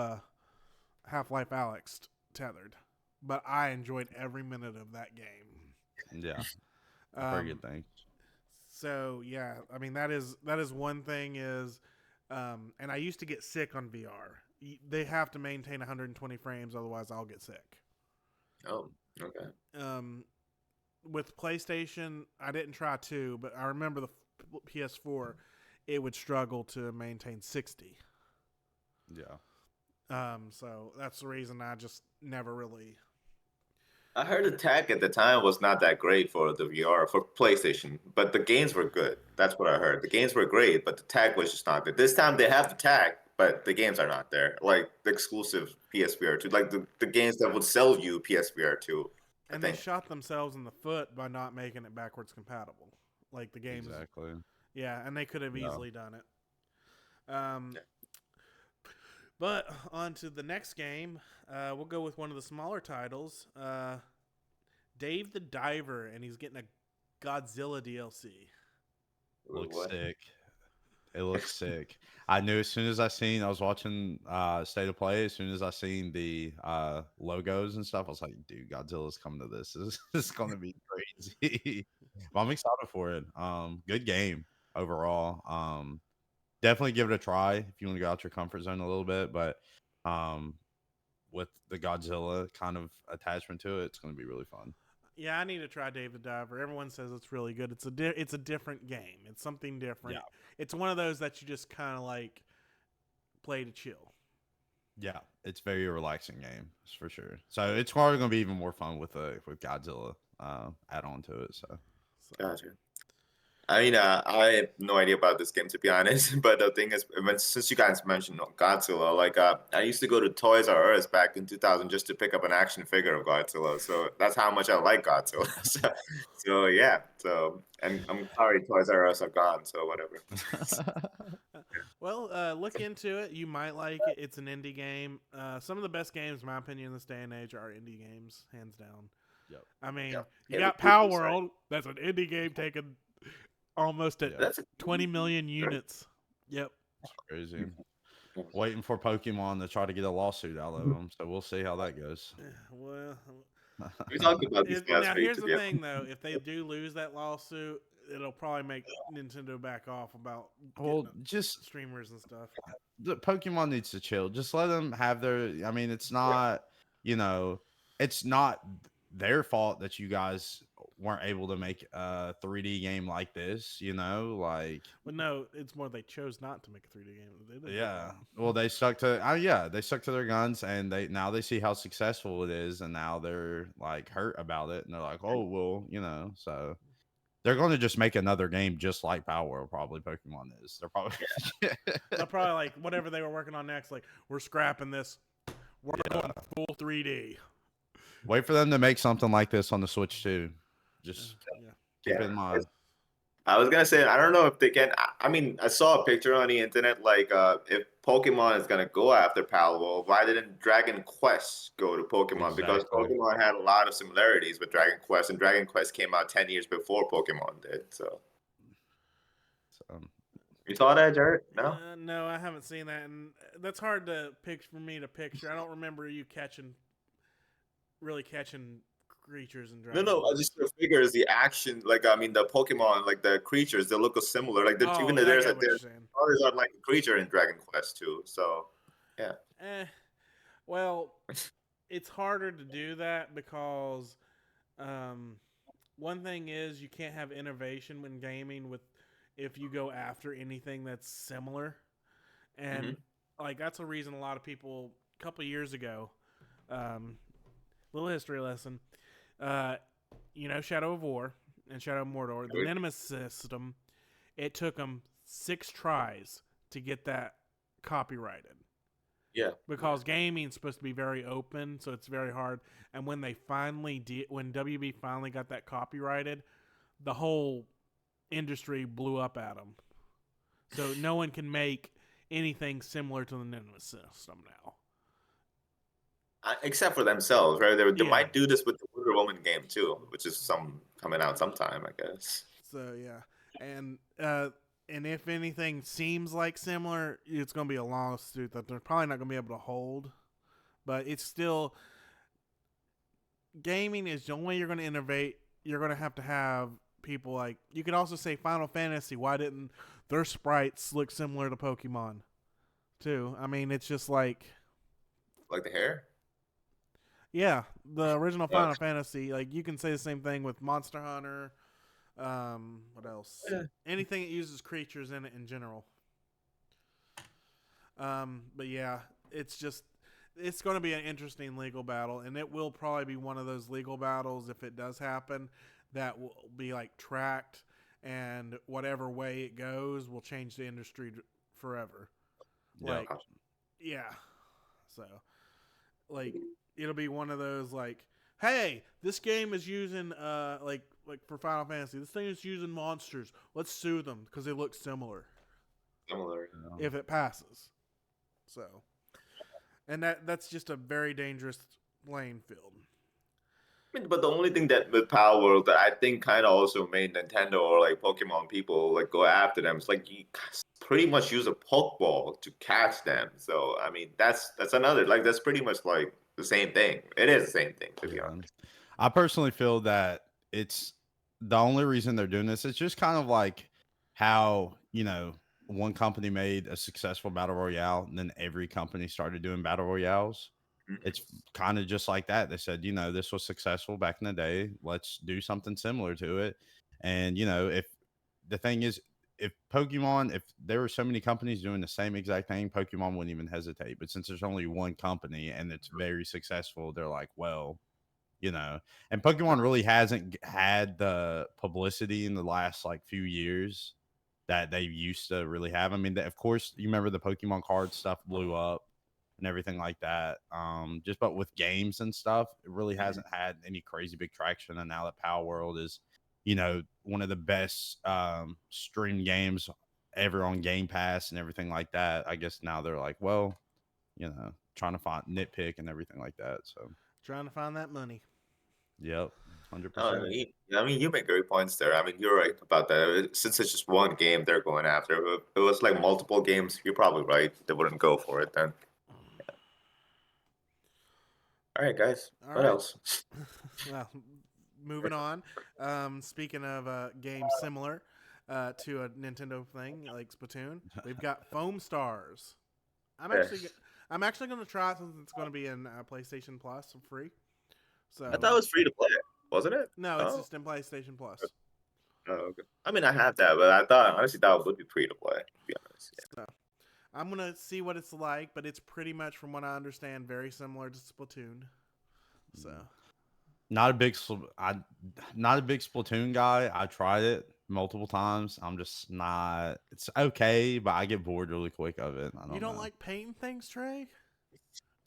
Half-Life Alyx tethered, but I enjoyed every minute of that game. Yeah, I've heard good things. So yeah, I mean that is one thing is, and I used to get sick on VR. They have to maintain 120 frames, otherwise I'll get sick. Oh, okay. With PlayStation, I didn't try 2, but I remember the PS4, it would struggle to maintain 60. Yeah. So that's the reason I just never really. I heard the tech at the time was not that great for the VR for PlayStation, but the games were good. That's what I heard. The games were great, but the tech was just not good. This time they have the tech, but the games are not there. Like the exclusive PSVR 2, like the games that would sell you PSVR 2. And they shot themselves in the foot by not making it backwards compatible. Like the games. Exactly. Yeah, and they could have easily done it. But on to the next game. We'll go with one of the smaller titles. Dave the Diver, and he's getting a Godzilla DLC. Looks sick. It looks sick. I knew as soon as I was watching State of Play, as soon as I seen the logos and stuff, I was like, dude, Godzilla's coming to this. This is going to be crazy. But I'm excited for it. Good game overall. Definitely give it a try if you want to go out your comfort zone a little bit. But with the Godzilla kind of attachment to it, it's going to be really fun. Yeah, I need to try Dave the Diver. Everyone says it's really good. It's a different game. It's something different. Yeah. It's one of those that you just kind of like play to chill. Yeah, it's very relaxing game for sure. So it's probably going to be even more fun with Godzilla add on to it. So Gotcha. I mean, I have no idea about this game to be honest. But the thing is, since you guys mentioned Godzilla, like I used to go to Toys R Us back in 2000 just to pick up an action figure of Godzilla. So that's how much I like Godzilla. so yeah. So and I'm sorry, Toys R Us are gone. So whatever. Well, look into it. You might like it. It's an indie game. Some of the best games, in my opinion, in this day and age are indie games, hands down. Yep. I mean, Yep. you got Power World. That's an indie game taking almost at That's 20 million units. Yep. Crazy. Waiting for Pokemon to try to get a lawsuit out of them. So we'll see how that goes. Well, we talked about this last now week. here's the thing, though. If they do lose that lawsuit, it'll probably make Nintendo back off about just streamers and stuff. The Pokemon needs to chill. Just let them have their. I mean, it's not. It's not their fault that you guys weren't able to make a 3D game like this. Like. Well, no, it's more they chose not to make a 3D game. Yeah. Well, they stuck to. They stuck to their guns, and they see how successful it is, and now they're like hurt about it, and they're like, oh well, so. They're going to just make another game just like Power World, probably Pokemon is. They're probably they'll probably like whatever they were working on next. Like we're scrapping this. We're going full 3D. Wait for them to make something like this on the Switch too. Just keep it in mind. I was gonna say I don't know if they can. I mean, I saw a picture on the internet like if Pokemon is gonna go after Power World, why didn't Dragon Quest go to Pokemon? Exactly. Because Pokemon had a lot of similarities with Dragon Quest, and Dragon Quest came out 10 years before Pokemon did. So you saw that, Jared? No. No, I haven't seen that, and that's hard to for me to picture. I don't remember you really catching creatures and dragons. No, I just the figures, the action, like I mean the Pokemon, like the creatures, they look similar. Like even there's not like a creature in Dragon Quest too. So yeah. Well, it's harder to do that because one thing is you can't have innovation when gaming if you go after anything that's similar. And like that's a reason a lot of people a couple years ago, little history lesson. Shadow of War and Shadow of Mordor, the Nemesis system, it took them 6 tries to get that copyrighted. Yeah. Because gaming's supposed to be very open, so it's very hard. And when they finally when WB finally got that copyrighted, the whole industry blew up at them. So no one can make anything similar to the Nemesis system now. Except for themselves, right? They might do this with Wonder Woman game too, which is coming out sometime, I guess. So yeah, and if anything seems like similar, it's going to be a lawsuit that they're probably not going to be able to hold. But it's still, gaming is the only way you're going to innovate. You're going to have people like, you could also say Final Fantasy. Why didn't their sprites look similar to Pokemon too? I mean, it's just like the hair. Yeah, the original Final Fantasy. Like, you can say the same thing with Monster Hunter. What else? Anything that uses creatures in it in general. But yeah, it's going to be an interesting legal battle, and it will probably be one of those legal battles, if it does happen, that will be like tracked, and whatever way it goes will change the industry forever. Like, yeah. So, like, it'll be one of those like, hey, this game is using like for Final Fantasy, this thing is using monsters. Let's sue them because they look similar. If it passes. So, and that's just a very dangerous playing field. I mean, but the only thing that with Power World that I think kind of also made Nintendo or like Pokemon people like go after them is like you pretty much use a Pokeball to catch them. So I mean that's another like that's pretty much like the same thing. It is the same thing to be honest. I personally feel that it's the only reason they're doing this. It's just kind of like how, one company made a successful battle royale and then every company started doing battle royales. It's kind of just like that. They said, this was successful back in the day. Let's do something similar to it. And, if the thing is, if there were so many companies doing the same exact thing, Pokemon wouldn't even hesitate. But since there's only one company and it's very successful, they're like, well, and Pokemon really hasn't had the publicity in the last like few years that they used to really have. I mean, of course, you remember the Pokemon card stuff blew up and everything like that. But with games and stuff, it really hasn't had any crazy big traction. And now that Power World is, one of the best stream games ever on Game Pass and everything like that, I guess now they're like, well, trying to find nitpick and everything like that. So trying to find that money. Yep, 100%. I mean, you make great points there. I mean, you're right about that. Since it's just one game they're going after, if it was like multiple games, you're probably right. They wouldn't go for it then. Yeah. All right, guys. What else? Well, moving on. Speaking of games similar to a Nintendo thing like Splatoon, we've got Foam Stars. I'm actually going to try it since it's going to be in PlayStation Plus for free. So I thought it was free to play, wasn't it? No, it's just in PlayStation Plus. Oh, okay. I mean, I have that, but I honestly thought it would be free to play, to be honest. Yeah. So, I'm going to see what it's like, but it's pretty much, from what I understand, very similar to Splatoon. So, not a big Splatoon guy. I tried it multiple times. I'm just not. It's okay, but I get bored really quick of it. You don't like painting things, Trey?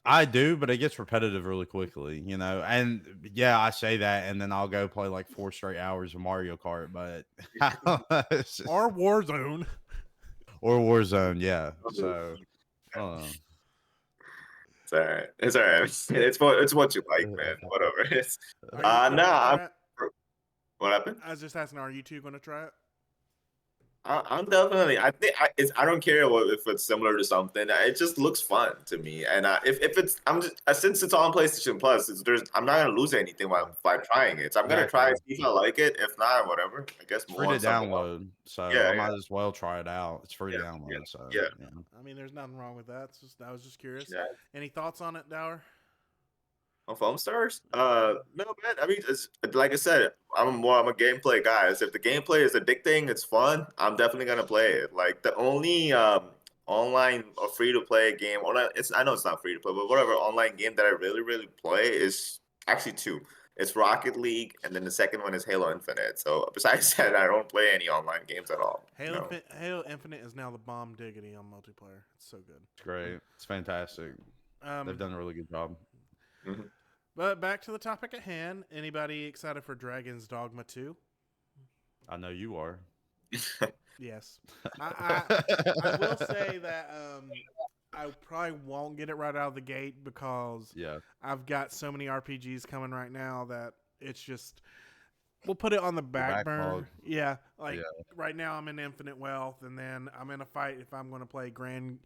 I do, but it gets repetitive really quickly, And yeah, I say that, and then I'll go play like 4 straight hours of Mario Kart, but or Warzone, yeah. So, it's all right. It's all right. It's what you like, man. Whatever. It's what happened? I was just asking, are you two going to try it? I'm definitely. I think I don't care if it's similar to something. It just looks fun to me. And if it's, I'm just since it's on PlayStation Plus, I'm not gonna lose anything by trying it. So I'm gonna try it, see if I like it. If not, whatever. I guess it's free to download. So I might as well try it out. It's free to download. So yeah. I mean, there's nothing wrong with that. I was just curious. Yeah. Any thoughts on it, Dower? On Foam Stars? No, man. I mean, it's like I said, I'm a gameplay guy. So if the gameplay is addicting, it's fun. I'm definitely gonna play it. Like the only online or free to play game, or I know it's not free to play, but whatever online game that I really really play is actually 2. It's Rocket League, and then the second one is Halo Infinite. So besides that, I don't play any online games at all. Halo Infinite is now the bomb diggity on multiplayer. It's so good. It's great. It's fantastic. They've done a really good job. Mm-hmm. But back to the topic at hand. Anybody excited for Dragon's Dogma 2? I know you are. Yes. I will say that I probably won't get it right out of the gate because I've got so many RPGs coming right now that it's just we'll put it on the back burner. backlog. Yeah, like Yeah. right now I'm in Infinite Wealth, and then I'm in a fight if I'm going to play Grand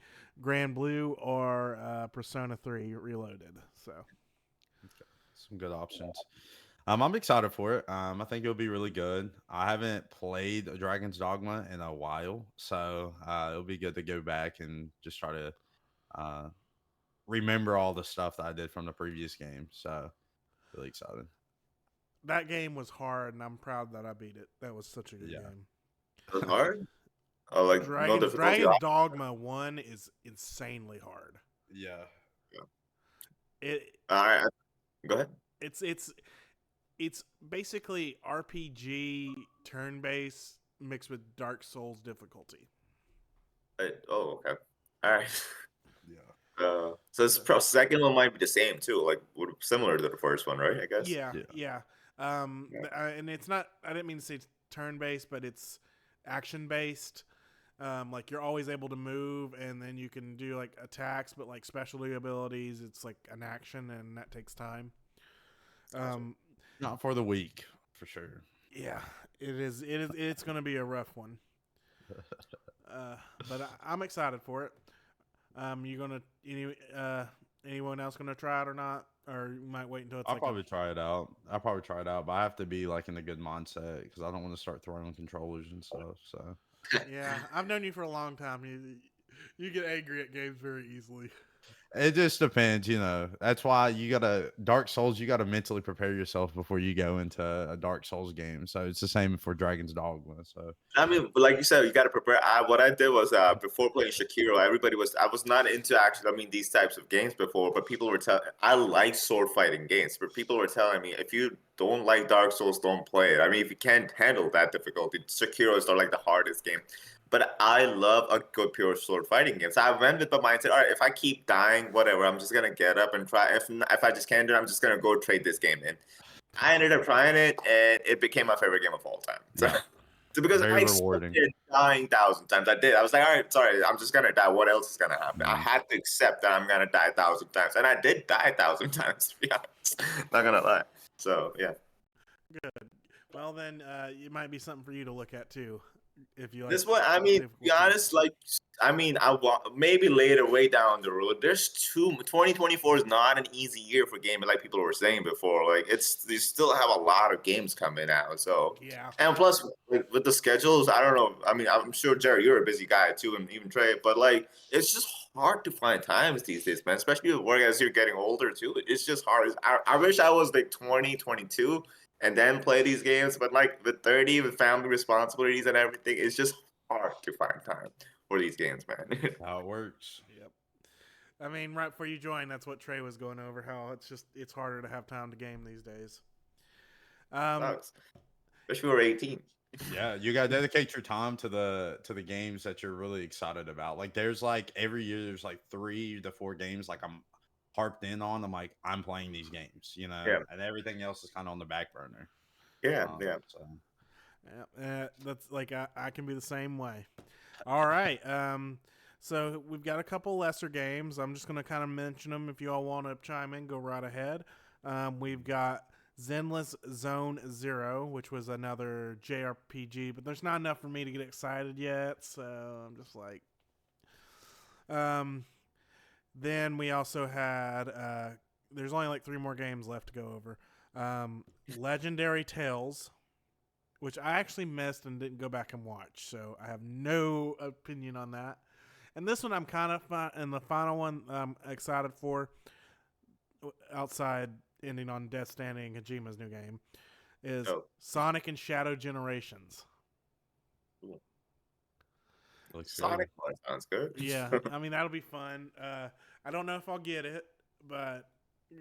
Blue or Persona 3 Reloaded. So Some good options. I'm excited for it. I think it'll be really good. I haven't played Dragon's Dogma in a while, so it'll be good to go back and just try to uh, remember all the stuff that I did from the previous game. So really excited. that game was hard, and I'm proud that I beat it. That was such a good Yeah. game. It was hard. Oh, like no difficulty. Dragon's Dogma 1 is insanely hard. Yeah. It All right, go ahead. it's basically RPG turn based mixed with Dark Souls difficulty. Oh, okay. All right. Yeah. So this second one might be the same too, like similar to the first one, right? I guess. Yeah. And it's not. I didn't mean to say it's turn based, but it's action based. Like you're always able to move, and then you can do like attacks, but like specialty abilities, it's like an action, and that takes time. Not for the week, for sure. Yeah, it is. It's going to be a rough one. But I'm excited for it. You gonna anyone else gonna try it or not? Or you might wait until it's I'll probably try it out. But I have to be like in a good mindset because I don't want to start throwing controllers and stuff. So yeah, I've known you for a long time. You get angry at games very easily. it just depends, you know. That's why you gotta Dark Souls. You gotta mentally prepare yourself before you go into a Dark Souls game. So it's the same for Dragon's Dogma. So I mean, like you said, you got to prepare. What I did was before playing Shakiro, I was not into these types of games before, but people were telling I like sword fighting games, but people were telling me if you don't like Dark Souls, don't play it. I mean, if you can't handle that difficulty, Shakiro is like the hardest game. But I love a good pure sword fighting game. So I went with the mindset, all right, if I keep dying, whatever, I'm just gonna get up and try. If I just can't do it, I'm just gonna go trade this game in. I ended up trying it, and it became my favorite game of all time. So, Yeah. so because Very I rewarding. started dying 1,000 times, I was like, all right, sorry, I'm just gonna die. What else is gonna happen? I Mhm. had to accept that I'm gonna die 1,000 times, and I did die 1,000 times. To be honest, not gonna lie. So yeah. Good. Well, then it might be something for you to look at too, if you like. This one, I mean, to be honest, like, I mean, maybe later, way down the road. 2024 is not an easy year for gaming, like people were saying before. Like, you still have a lot of games coming out. So yeah, and plus, like with the schedules, I don't know. I mean, I'm sure Jerry, you're a busy guy too, and even Trey. But like, it's just hard to find times these days, man. Especially with work as you're getting older too. It's just hard. I wish I was like 20, 22 and then play these games. But like with 30, with family responsibilities and everything, it's just hard to find time for these games, man. How it works. Yep. I mean, right before you joined, that's what Trey was going over. How it's harder to have time to game these days. Sucks. Especially when we're 18. Yeah, you gotta dedicate your time to the games that you're really excited about. Like there's like every year there's like 3 to 4 games like I'm harped in on. I'm like, I'm playing these games, you know, Yeah. and everything else is kind of on the back burner. Yeah, So. Yeah, that's like I can be the same way. All right. So we've got a couple lesser games. I'm just gonna kind of mention them. If you all want to chime in, go right ahead. We've got Zenless Zone Zero, which was another JRPG, but there's not enough for me to get excited yet. So I'm just like, Then we also had there's only like 3 more games left to go over. Legendary Tales, which I actually missed and didn't go back and watch, so I have no opinion on that. And this one I'm kind of and the final one I'm excited for, outside ending on Death Stranding and Kojima's new game, is Sonic and Shadow Generations. Sonic one sounds good. Yeah, I mean that'll be fun. I don't know if I'll get it, but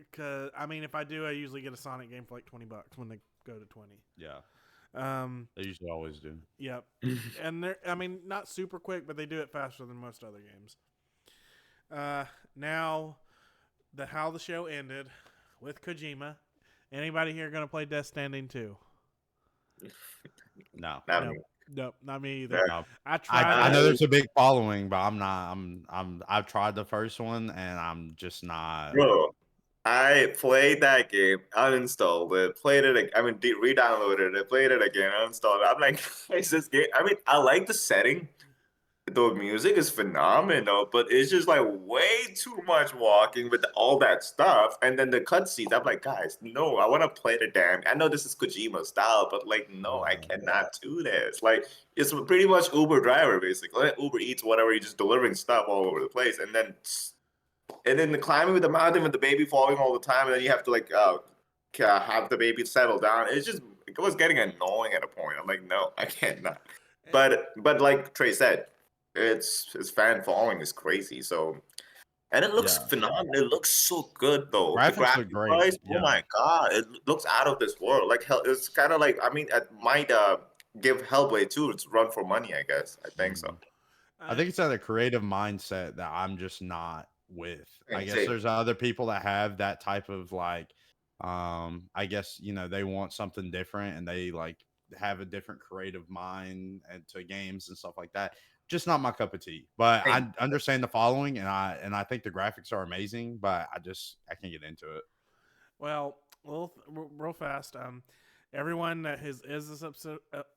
because I mean if I do, I usually get a Sonic game for like $20 when they go to 20. Yeah. They usually always do. Yep. And they're, I mean, not super quick, but they do it faster than most other games. Now, how the show ended with Kojima. Anybody here going to play Death Stranding 2? No. Nope, not me either. No. I tried. I know there's a big following, but I'm not. I've tried the first one, and I'm just not. Bro, I played that game, uninstalled it, played it. I mean, re-downloaded it, played it again, uninstalled it. I'm like, is this game? I mean, I like the setting. The music is phenomenal, but it's just like way too much walking with all that stuff. And then the cutscenes, I'm like, guys, no, I want to play the damn. I know this is Kojima style, but like, no, I cannot do this. Like, it's pretty much Uber driver, basically. Like, Uber Eats, whatever, you're just delivering stuff all over the place. And then the climbing with the mountain with the baby falling all the time, and then you have to like have the baby settle down. It was getting annoying at a point. I'm like, no, I cannot. But like Trey said, its fan following is crazy. So and it looks Yeah. phenomenal. It looks so good though. The Graphics look graphic great. wise, oh Yeah. my god, it looks out of this world. Like hell, it's kind of like I mean, it might give Hellblade 2 its run for money. I guess I think so. I think it's a creative mindset that I'm just not with. I guess Same. there's other people that have that type of like, I guess, they want something different and they like have a different creative mind and to games and stuff like that. Just not my cup of tea. But I Same. understand the following and I think the graphics are amazing, but I can't get into it. Well, real fast. Everyone that is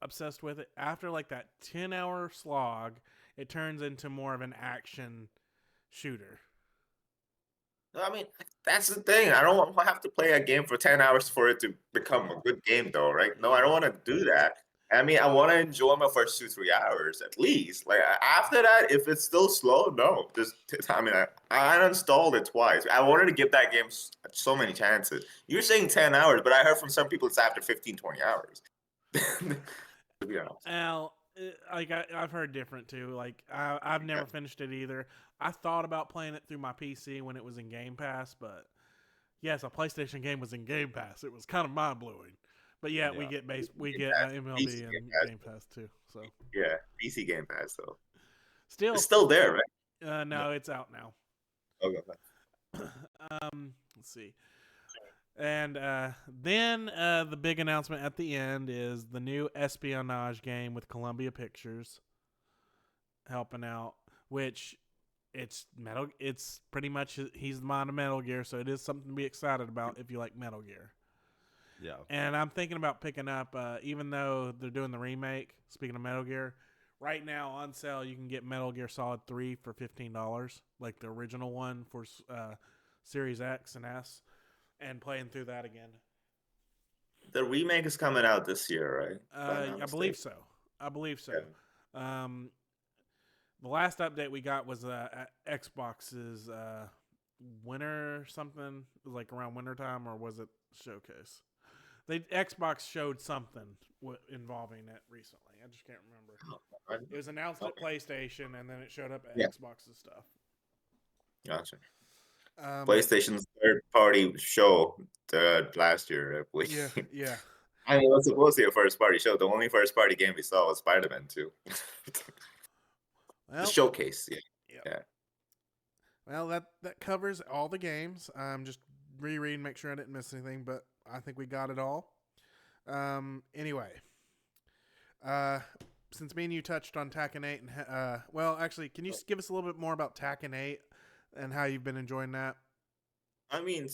obsessed with it after like that 10-hour slog, it turns into more of an action shooter. I mean, that's the thing. I don't want to have to play a game for 10 hours for it to become a good game, though, right? No, I don't want to do that. I mean, I want to enjoy my first 2, 3 hours at least. Like after that, if it's still slow, no. I mean, I uninstalled it twice. I wanted to give that game so many chances. You're saying 10 hours, but I heard from some people it's after 15, 20 hours. To be honest. Al, like I've heard different too. Like I've never finished it either. I thought about playing it through my PC when it was in Game Pass, but yes, a PlayStation game was in Game Pass. It was kind of mind blowing. But yeah, we get MLB PC and Game Pass. Game Pass too. So Yeah, PC Game Pass, though. still, It's still there, right? no, it's out now. Okay. Let's see. And then the big announcement at the end is the new espionage game with Columbia Pictures helping out, which it's pretty much he's the mind of Metal Gear, so it is something to be excited about if you like Metal Gear. Yeah. And I'm thinking about picking up, even though they're doing the remake. Speaking of Metal Gear, right now on sale you can get Metal Gear Solid 3 for $15, like the original one for Series X and S, and playing through that again. The remake is coming out this year, right? I believe so. Yeah. The last update we got was Xbox's winter something, like around winter time, or was it showcase? Xbox showed something involving it recently. I just can't remember. It was announced at PlayStation, and then it showed up at Xbox's stuff. Gotcha. PlayStation's third-party show last year, I believe. Yeah. I mean, it was supposed to be a first-party show. The only first-party game we saw was Spider-Man 2. Well, the showcase, yeah. Well, that covers all the games. Just reread, make sure I didn't miss anything, but I think we got it all. Anyway, since me and you touched on Tekken 8, and well, actually, can you give us a little bit more about Tekken 8 and how you've been enjoying that? I mean,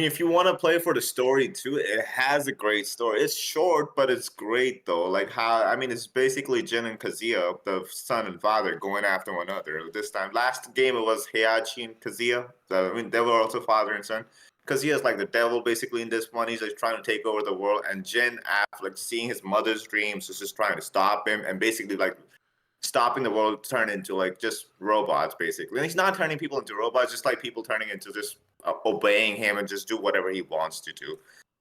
if you want to play for the story too, it has a great story. It's short, but it's great though. Like it's basically Jin and Kazuya, the son and father, going after one another. This time, last game it was Heihachi and Kazuya. So, they were also father and son. Kazuya is like the devil basically in this one. He's just trying to take over the world, and Jin, after like seeing his mother's dreams, is just trying to stop him and basically like stopping the world turn into like just robots basically. And he's not turning people into robots, just like people turning into just obeying him and just do whatever he wants to do.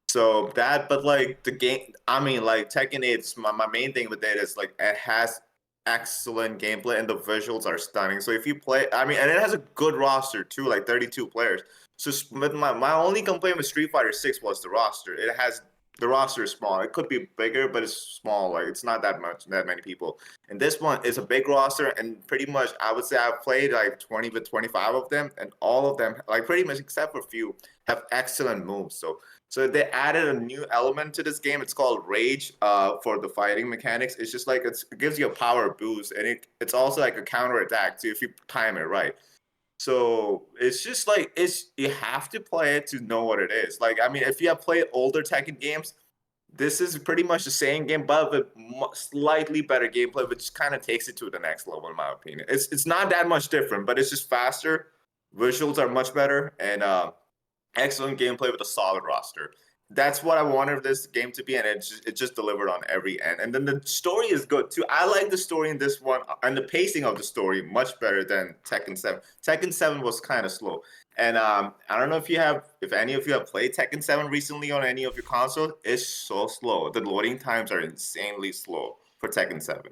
So that, but like the game, like Tekken 8, my main thing with it is like it has excellent gameplay and the visuals are stunning. So if you play, and it has a good roster too, like 32 players. So my only complaint with Street Fighter 6 was the roster. The roster is small. It could be bigger, but it's small. Like it's not that many people. And this one is a big roster, and pretty much I would say I've played like 20 to 25 of them, and all of them, like pretty much except for a few, have excellent moves. So they added a new element to this game. It's called Rage for the fighting mechanics. It's just like it gives you a power boost, and it's also like a counter attack too if you time it right. So it's just like you have to play it to know what it is. Like, I mean, if you have played older Tekken games, this is pretty much the same game, but with slightly better gameplay, which kind of takes it to the next level, in my opinion. It's not that much different, but it's just faster. Visuals are much better, and excellent gameplay with a solid roster. That's what I wanted this game to be, and it just delivered on every end. And then the story is good too. I like the story in this one, and the pacing of the story much better than Tekken 7. Tekken 7 was kind of slow. And I don't know if any of you have played Tekken 7 recently on any of your consoles. It's so slow. The loading times are insanely slow for Tekken 7.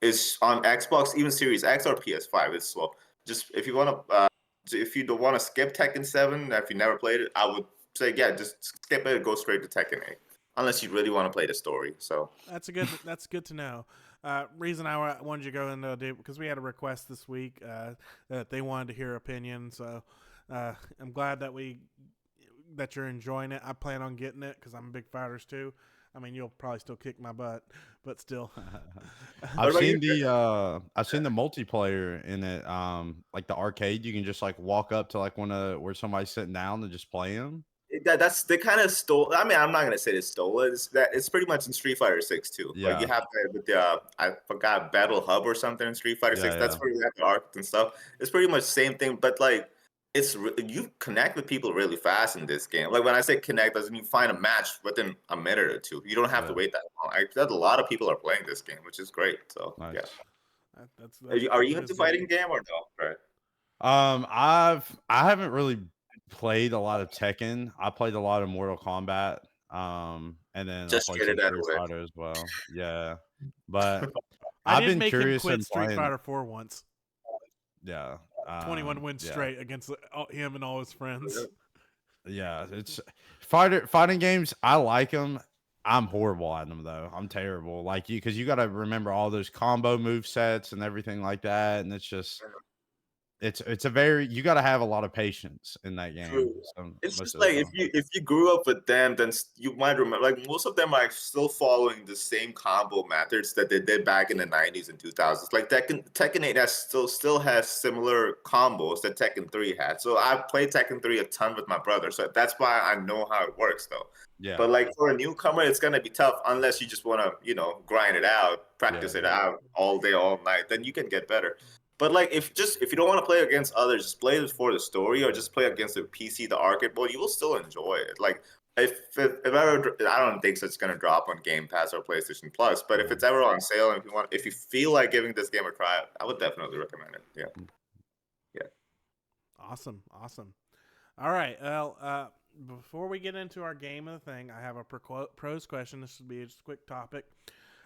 It's on Xbox, even Series X or PS5. It's slow. Just if you don't want to skip Tekken 7, if you never played it, I would say yeah, just skip it and go straight to Tekken 8, unless you really want to play the story. So That's good to know. Reason I wanted you to go into it because we had a request this week that they wanted to hear opinion. So I'm glad that you're enjoying it. I plan on getting it because I'm a big Fighters too. I mean, you'll probably still kick my butt, but still. I've about seen you? I've seen the multiplayer in it. Like the arcade, you can just like walk up to like where somebody's sitting down and just play them. That's they kind of stole. I mean, I'm not gonna say they stole it. It's pretty much in Street Fighter 6 too. Like you Yeah, have that with the I forgot Battle Hub or something in Street Fighter 6. yeah, That's yeah, where you have the arc and stuff. It's pretty much the same thing, but like you connect with people really fast in this game. Like when I say connect, doesn't mean find a match within a minute or two. You don't have to yeah. wait that long. A lot of people are playing this game, which is great. So yeah, Nice. are you That is into good. fighting game or no? Right. I haven't really played a lot of Tekken. I played a lot of Mortal Kombat. And then I Just played get some it out of Street the Fighter as well. Yeah, but I I've did been make him curious quit in Street playing. Fighter 4 once. Yeah, 21 wins yeah, straight against him and all his friends. way. yeah. It's fighting games. I like them. I'm horrible at them though. I'm terrible. Like you, because you got to remember all those combo move sets and everything like that, and it's just it's a very you got to have a lot of patience in that game. True. It's Most just of the like time. if you grew up with them, then you might remember. Like most of them are still following the same combo methods that they did back in the 90s and 2000s. Like Tekken 8 has still has similar combos that Tekken 3 had. So I played Tekken 3 a ton with my brother, so that's why I know how it works though. Yeah, But like for a newcomer, it's gonna be tough unless you just want to grind it out, yeah, practice it out all day, all night. Then you can get better. But like if you don't want to play against others, just play it for the story or just play against the PC, the arcade board, you will still enjoy it. Like if ever I don't think so it's gonna drop on Game Pass or PlayStation Plus, but if yeah. it's ever on sale and if you feel like giving this game a try, I would definitely recommend it. Yeah. Yeah. Awesome. All right. Well, before we get into our game of the thing, I have a pros question. This should be just a quick topic.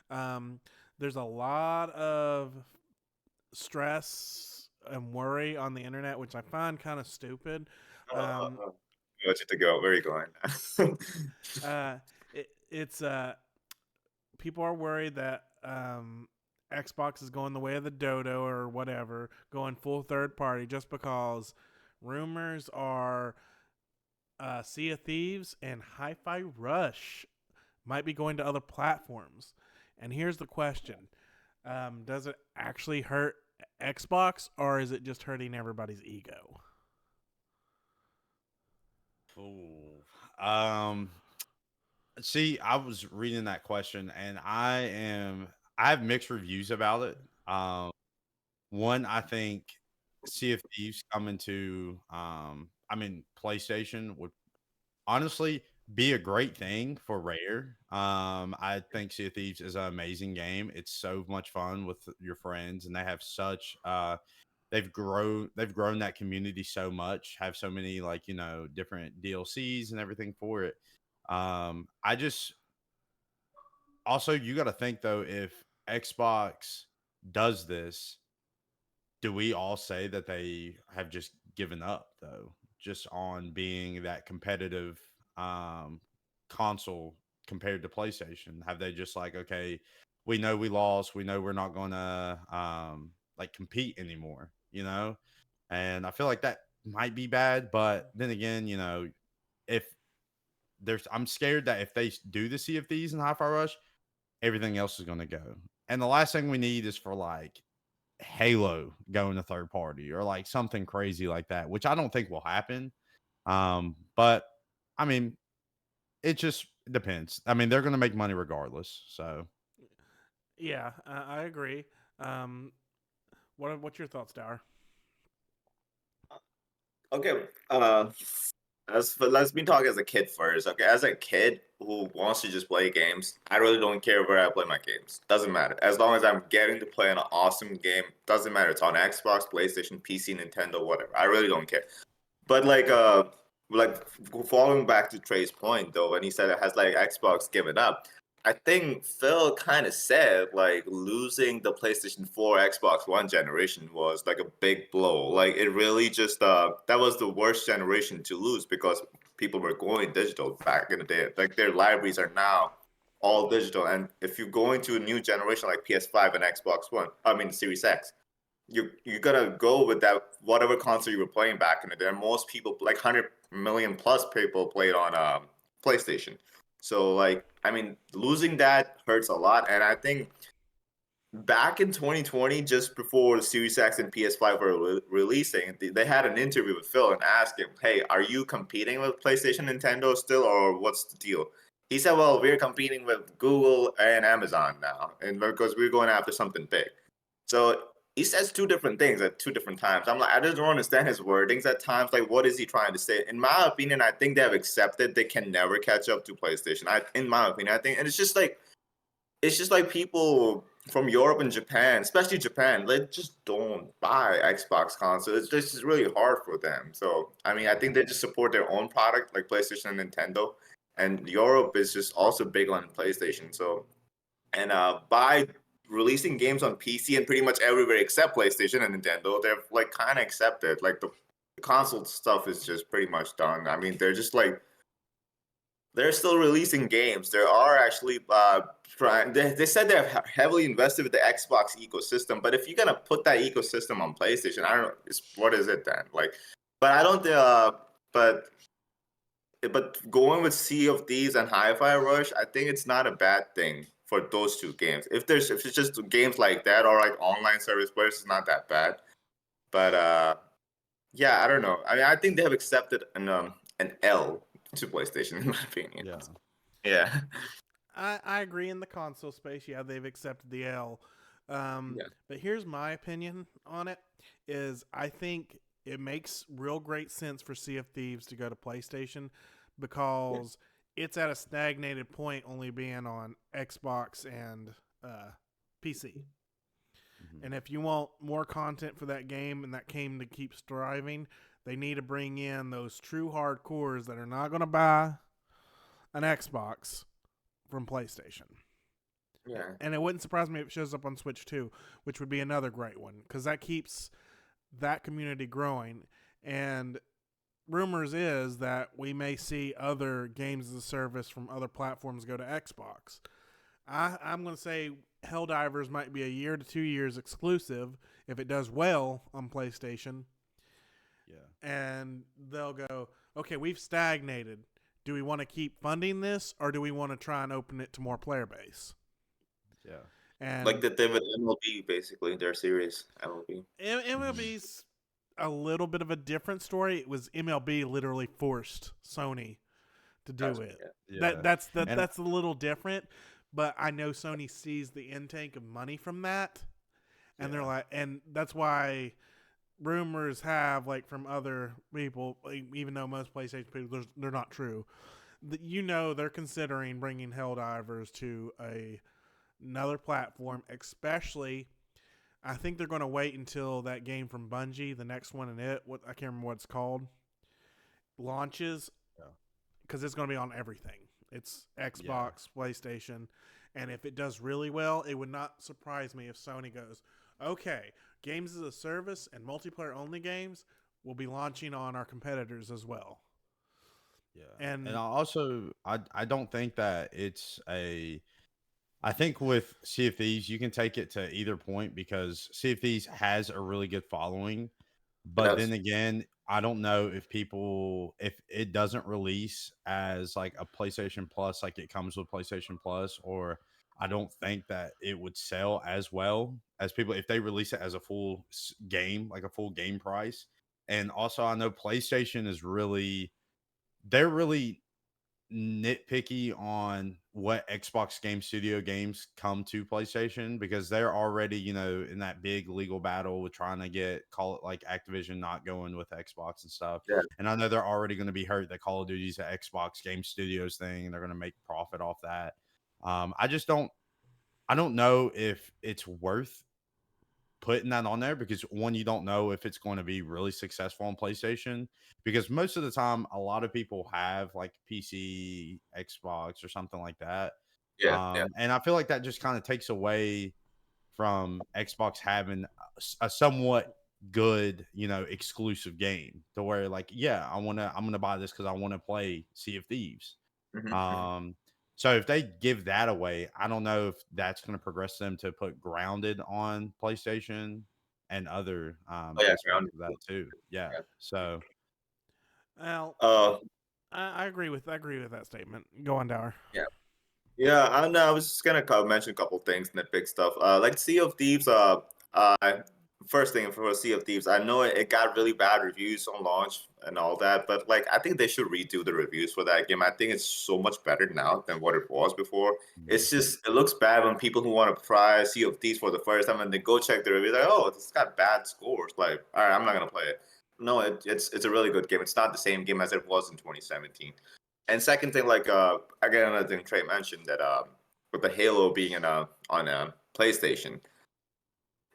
There's a lot of stress and worry on the internet, which I find kind of stupid. Um, Want you to go. Where are you going? uh, it's people are worried that Xbox is going the way of the dodo or whatever, going full third party just because rumors are Sea of Thieves and Hi-Fi Rush might be going to other platforms. And here's the question: does it actually hurt Xbox, or is it just hurting everybody's ego? Ooh. See, I was reading that question, and I have mixed reviews about it. One, I think Sea of Thieves coming to PlayStation would honestly be a great thing for Rare. I think Sea of Thieves is an amazing game. It's so much fun with your friends, and they have such they've grown that community so much, have so many like different DLCs and everything for it. I just also you got to think though, if Xbox does this, do we all say that they have just given up though, just on being that competitive um, console compared to PlayStation? Have they just like, okay, we know we lost, we know we're not going to like compete anymore, And I feel like that might be bad, but then again, if I'm scared that if they do the Sea of Thieves and Hi-Fi Rush, everything else is going to go. And the last thing we need is for like Halo going to third party or like something crazy like that, which I don't think will happen. But I mean, it just depends. I mean, they're going to make money regardless. So Yeah, I agree. Um, what's your thoughts, Dower? Okay, let's me talk as a kid first. Okay, as a kid who wants to just play games, I really don't care where I play my games. Doesn't matter as long as I'm getting to play an awesome game. Doesn't matter. It's on Xbox, PlayStation, PC, Nintendo, whatever. I really don't care. But like following back to Trey's point though, when he said it has like Xbox given up, I think Phil kind of said like losing the PlayStation 4, Xbox One generation was like a big blow. Like it really just that was the worst generation to lose because people were going digital back in the day. Like their libraries are now all digital, and if you go into a new generation like PS5 and Xbox One, I mean Series X, you gotta go with that whatever console you were playing back in the day. And most people, like 100 million plus people, played on PlayStation. So like, I mean, losing that hurts a lot. And I think back in 2020, just before the Series X and PS5 were releasing, they had an interview with Phil and asked him, "Hey, are you competing with PlayStation, Nintendo still, or what's the deal?" He said, "Well, we're competing with Google and Amazon now, and because we're going after something big." So he says two different things at two different times. I'm like, I just don't understand his wordings at times. Like, what is he trying to say? In my opinion, I think they have accepted they can never catch up to PlayStation. In my opinion, I think, and it's just like people from Europe and Japan, especially Japan, they just don't buy Xbox consoles. It's just really hard for them. So, I mean, I think they just support their own product, like PlayStation and Nintendo. And Europe is just also big on PlayStation. So, and by releasing games on PC and pretty much everywhere except PlayStation and Nintendo, they're like kind of accepted. Like the console stuff is just pretty much done. I mean, they're just like they're still releasing games. There are actually trying. They said they're heavily invested with the Xbox ecosystem, but if you're gonna put that ecosystem on PlayStation, I don't know. What is it then? Like, but I don't. But going with Sea of Thieves and Hi-Fi Rush, I think it's not a bad thing for those two games. If it's just games like that or like online service players, it's not that bad. But yeah, I don't know. I mean, I think they have accepted an L to PlayStation in my opinion. yeah, Yeah. I agree in the console space. Yeah, they've accepted the L. Yeah. But here's my opinion on it: is I think it makes real great sense for Sea of Thieves to go to PlayStation because it's at a stagnated point, only being on Xbox and PC. mhm, And if you want more content for that game and that game to keep striving, they need to bring in those true hardcores that are not going to buy an Xbox from PlayStation. Yeah. And it wouldn't surprise me if it shows up on Switch too, which would be another great one because that keeps that community growing. And rumors is that we may see other games as a service from other platforms go to Xbox. I'm going to say Helldivers might be a year to 2 years exclusive if it does well on PlayStation. yeah, And they'll go, okay, we've stagnated. Do we want to keep funding this or do we want to try and open it to more player base? yeah, And Like the thing with MLB, basically, their series MLB. MLB's a little bit of a different story. It was MLB literally forced Sony to do Gotcha. it. yeah. And That's a little different, but I know Sony sees the intake of money from that, and they're yeah, like, and that's why rumors have like from other people, like, even though most PlayStation people they're not true. You know they're considering bringing Helldivers to another platform, especially. I think they're going to wait until that game from Bungie, the next one in it, what I can't remember what it's called, launches yeah, because it's going to be on everything. It's yeah. Xbox, PlayStation, and if it does really well, it would not surprise me if Sony goes, okay, games as a service and multiplayer only games will be launching on our competitors as well. Yeah. And And I don't think that it's a I think with Sea of Thieves you can take it to either point because Sea of Thieves has a really good following. It But then does. again, I don't know if it doesn't release as like a PlayStation Plus, like it comes with PlayStation Plus, or I don't think that it would sell as well as people if they release it as a full game, like a full game price. And also, I know PlayStation is they're really nitpicky on what Xbox Game Studio games come to PlayStation because they're already, in that big legal battle with trying to call it like Activision not going with Xbox and stuff. Yeah. And I know they're already going to be hurt that Call of Duty's an Xbox Game Studios thing and they're going to make profit off that. I don't know if it's worth putting that on there because one, you don't know if it's going to be really successful on PlayStation because most of the time, a lot of people have like PC, Xbox, or something like that. Yeah, yeah. And I feel like that just kind of takes away from Xbox having a somewhat good, exclusive game to where like, yeah, I'm gonna buy this because I want to play Sea of Thieves. Mhm. So if they give that away, I don't know if that's going to progress them to put Grounded on PlayStation and other Oh yeah, aspects grounded. of that too. Yeah. Yeah. So Well, Uh, I agree with that statement. Go on, Dower. yeah. Yeah, I know. I was just gonna mention a couple things, nitpick stuff. Like Sea of Thieves. Uh, first thing for Sea of Thieves, I know it got really bad reviews on launch and all that, but like I think they should redo the reviews for that game. I think it's so much better now than what it was before. It's just it looks bad when people who want to try Sea of Thieves for the first time and they go check the reviews, like, oh, it's got bad scores. Like, all right, I'm not gonna play it. No, it's a really good game. It's not the same game as it was in 2017. And second thing, like again, another thing Trey mentioned that with the Halo being on a PlayStation,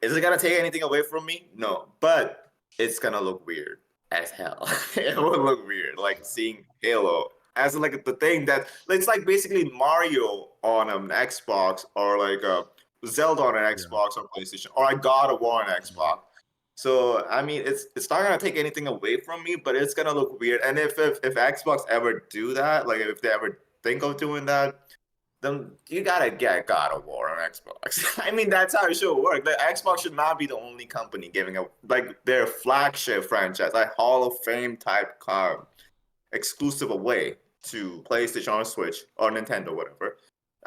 is it gonna take anything away from me? No, but it's gonna look weird as hell. It will look weird, like seeing Halo as like the thing that it's like basically Mario on an Xbox or like Zelda on an yeah. Xbox or PlayStation or like God of War on Xbox. So I mean, it's not gonna take anything away from me, but it's gonna look weird. And if Xbox ever do that, like if they ever think of doing that, then you gotta get God of War on Xbox. I mean, that's how it should work. The Xbox should not be the only company giving up like their flagship franchise, like Hall of Fame type exclusive away to PlayStation or Switch or Nintendo, whatever.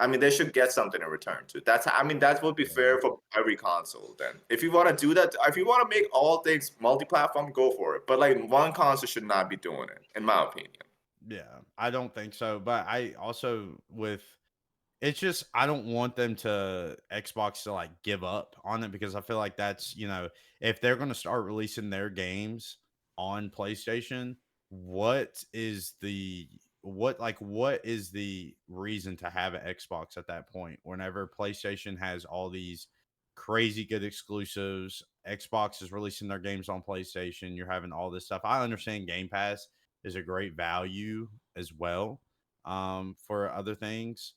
I mean, they should get something in return too. I mean, that would be fair for every console. Then, if you want to do that, if you want to make all things multi-platform, go for it. But like, one console should not be doing it, in my opinion. Yeah. I don't think so. But I also it's just I don't want them to Xbox to like give up on it because I feel like that's, if they're going to start releasing their games on PlayStation, what is the reason to have an Xbox at that point? Whenever PlayStation has all these crazy good exclusives, Xbox is releasing their games on PlayStation, you're having all this stuff. I understand Game Pass is a great value as well for other things,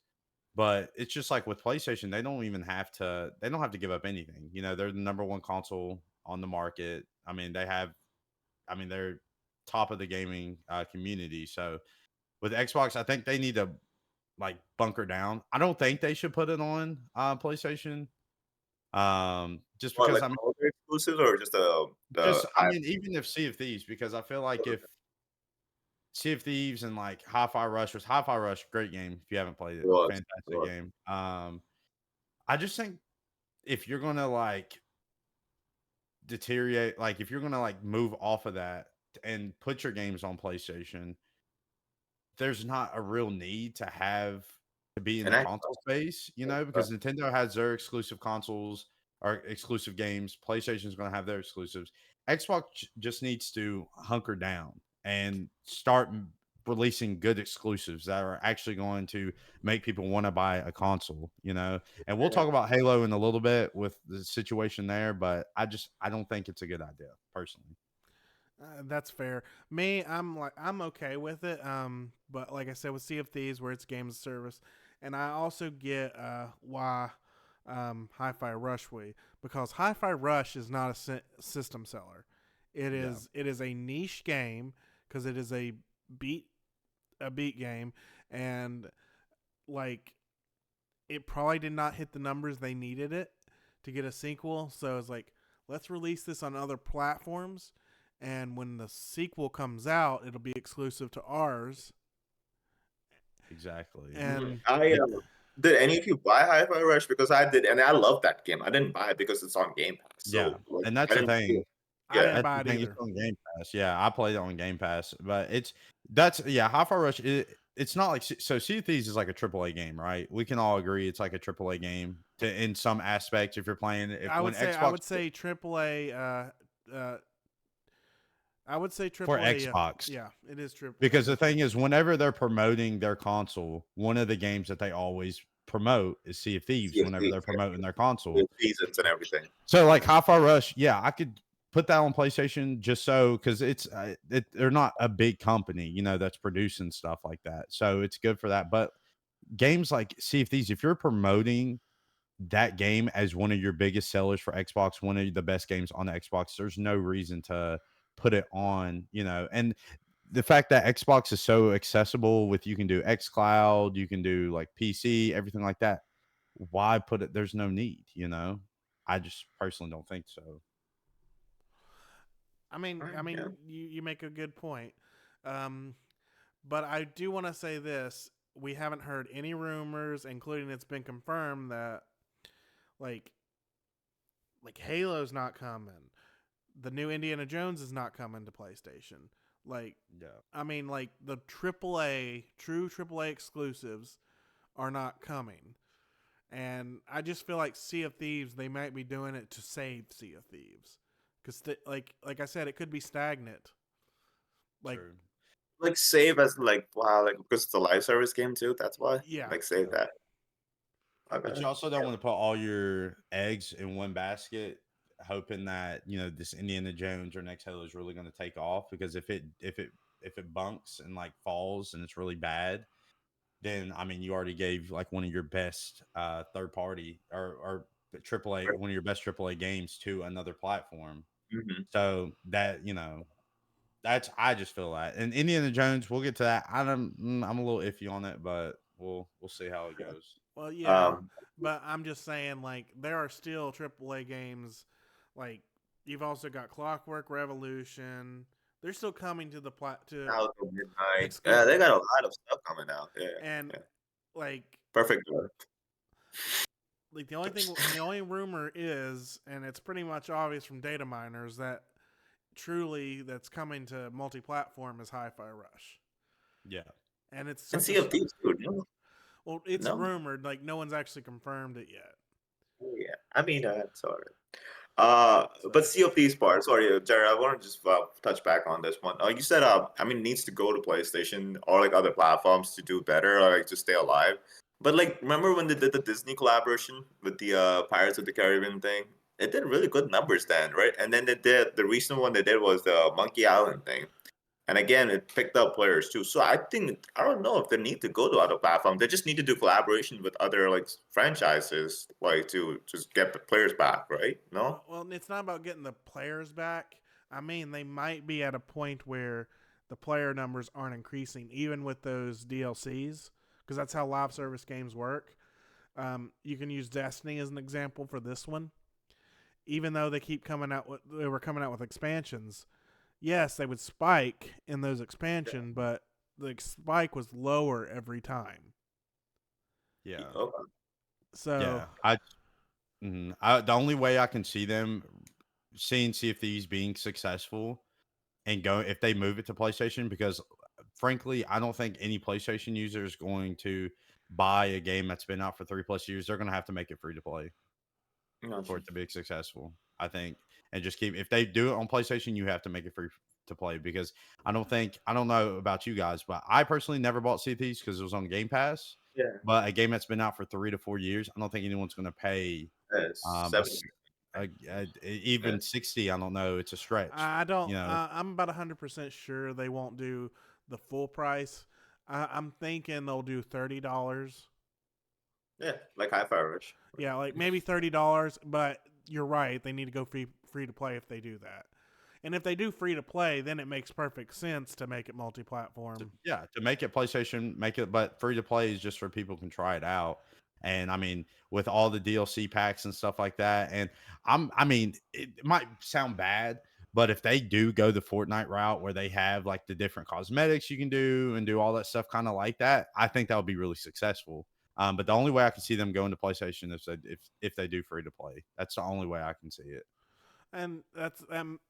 but it's just like with PlayStation, they don't have to give up anything. They're the number one console on the market. They're top of the gaming community. So with Xbox, I think they need to like bunker down. I don't think they should put it on PlayStation. Just What, because like all the exclusives or just the high? even if Sea of Thieves, because I feel like if Sea of Thieves and like Hi-Fi Rush, great game if you haven't played it, It fantastic was. game. I just think if you're gonna like deteriorate, like if you're gonna like move off of that and put your games on PlayStation, there's not a real need to be in And the Xbox. console space, because Nintendo has their exclusive consoles or exclusive games. PlayStation's going to have their exclusives. Xbox just needs to hunker down and start releasing good exclusives that are actually going to make people want to buy a console. And we'll talk about Halo in a little bit with the situation there, but I don't think it's a good idea personally. That's fair. Me, I'm okay with it. But like I said, with Sea of Thieves, where it's games of service, and I also get why Hi-Fi Rush We, because Hi-Fi Rush is not a system seller. Yeah. It is a niche game because it is beat a beat game, and like it probably did not hit the numbers they needed it to get a sequel. So it's like, let's release this on other platforms, and when the sequel comes out, it'll be exclusive to ours. Exactly. And I Yeah. Did any of you buy Hi-Fi Rush? Because I did, and I love that game. I didn't buy it because it's on Game Pass. Yeah, So like, and that's I the didn't. thing. I Yeah. didn't That's buy the it thing. It's either. on Game Pass. Yeah, I played it on Game Pass, but Hi-Fi Rush. It's not like so. Sea of Thieves is like a AAA game, right? We can all agree it's like a AAA game in some aspects. If you're playing, if I when would say Xbox AAA. I would say for AAA. Xbox, Yeah, it is triple. because the thing is, whenever they're promoting their console, one of the games that they always promote is Sea of Thieves. Whenever they're promoting their console, With seasons and everything. so like Hi-Fi Rush, yeah, I could put that on PlayStation just so because they're not a big company, that's producing stuff like that. So it's good for that. But games like Sea of Thieves, if you're promoting that game as one of your biggest sellers for Xbox, one of the best games on the Xbox, there's no reason to put it on, and the fact that Xbox is so accessible with you can do xCloud, you can do like PC, everything like that. Why put it? There's no need, I just personally don't think so. I mean, Yeah. you make a good point. Um, but I do want to say this: we haven't heard any rumors, including it's been confirmed that like Halo's not coming. The new Indiana Jones is not coming to PlayStation. Like, Yeah. I mean, like the true AAA exclusives are not coming. And I just feel like Sea of Thieves, they might be doing it to save Sea of Thieves, because like I said, it could be stagnant. Like, True. Like save as like wow, like because it's a live service game too. That's why. yeah, Like save that. But Okay. you also don't want to put all your eggs in one basket, hoping that this Indiana Jones or next Halo is really going to take off. Because if it bunks and like falls and it's really bad, then I mean you already gave like one of your best third party or AAA, one of your best AAA games to another platform. Mm-hmm. So that that's I just feel that. And Indiana Jones, we'll get to that. I'm a little iffy on it, but we'll see how it goes. well, yeah, Um. but I'm just saying, like, there are still AAA games. Like, you've also got Clockwork Revolution. They're still coming to the to Out of Midnight. Yeah, exclusive, they got a lot of stuff coming out. Yeah. and Yeah. like Perfect. like the only rumor is, and it's pretty much obvious from data miners, that truly that's coming to multi-platform is Hi-Fi Rush, Yeah. and it's And such a Sea of Thieves, dude. No. well, it's No. rumored. Like, no one's actually confirmed it yet. Yeah. I mean, sorry. But Sea of Thieves part. Sorry, Jared. I want to just touch back on this one. You said, I mean, it needs to go to PlayStation or like other platforms to do better, or like to stay alive. But like, remember when they did the Disney collaboration with the Pirates of the Caribbean thing? It did really good numbers then, right? And then they did the recent one they did was the Monkey Island thing. And again, it picked up players too. So I think I don't know if they need to go to other platforms. They just need to do collaboration with other like franchises, like to just get the players back, right? No? Well, it's not about getting the players back. I mean, they might be at a point where the player numbers aren't increasing, even with those DLCs, because that's how live service games work. You can use Destiny as an example for this one. Even though they were coming out with expansions. Yes, they would spike in those expansion, but the spike was lower every time. Yeah. Okay. So Yeah. The only way I can see them seeing Sea of Thieves being successful and go if they move it to PlayStation, because frankly, I don't think any PlayStation user is going to buy a game that's been out for 3+ years. They're going to have to make it free to play for Gotcha. it to be successful, I think. And just keep, if they do it on PlayStation, you have to make it free to play, because I don't know about you guys, but I personally never bought Sea of Thieves because it was on Game Pass. Yeah. But a game that's been out for 3 to 4 years, I don't think anyone's going to pay Yes. um, a 70. s- even Yeah. 60. I don't know. It's a stretch, I don't. you know. I'm about 100% sure they won't do the full price. I'm thinking they'll do $30. Yeah. Like Hi-Fi Rush. Yeah, like maybe $30. But you're right; they need to go free to play if they do that. And if they do free to play, then it makes perfect sense to make it multi-platform. Yeah, to make it PlayStation, make it, but free to play is just for people can try it out. And I mean, with all the DLC packs and stuff like that, and I mean, it might sound bad, but if they do go the Fortnite route where they have like the different cosmetics you can do and do all that stuff kind of like that, I think that would be really successful. But the only way I can see them going to PlayStation is if they do free to play. That's the only way I can see it. And that's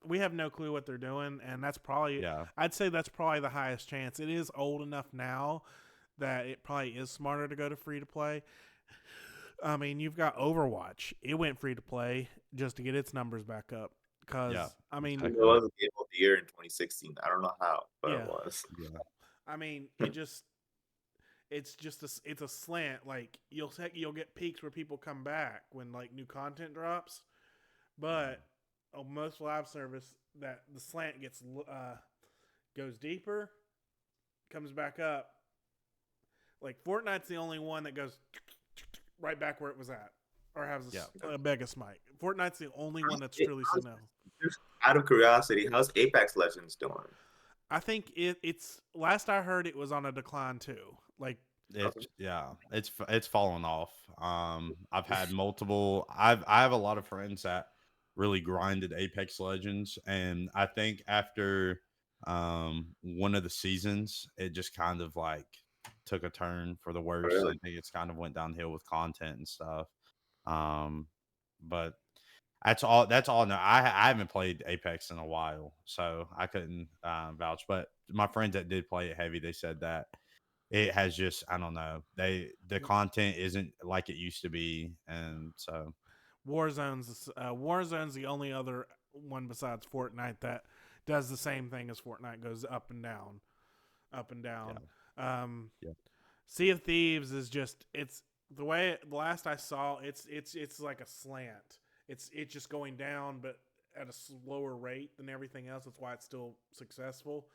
we have no clue what they're doing, and that's probably Yeah. I'd say that's probably the highest chance. It is old enough now that it probably is smarter to go to free to play. I mean, you've got Overwatch. It went free to play just to get its numbers back up. Because Yeah, I mean, It was a game of the year in 2016. I don't know how, but Yeah. it was. Yeah. I mean, it's just it's a slant. Like you'll get peaks where people come back when like new content drops, but on most live service that the slant goes deeper, comes back up. Like Fortnite's the only one that goes right back where it was at, or has a mega smite. Fortnite's the only one that's truly no. Just out of curiosity, how's Apex Legends doing? I think it's last I heard it was on a decline too. Like it's fallen off. I've had multiple. I have a lot of friends that really grinded Apex Legends, and I think after one of the seasons, it just kind of like took a turn for the worse. Really? I think it's kind of went downhill with content and stuff. But that's all. That's all. No, I haven't played Apex in a while, so I couldn't vouch. But my friends that did play it heavy, they said that it has just I don't know. The content isn't like it used to be, and so Warzone's the only other one besides Fortnite that does the same thing as Fortnite, goes up and down, up and down. Yeah. Sea of Thieves is just it's the way the last I saw it's like a slant. It's just going down, but at a slower rate than everything else. That's why it's still successful.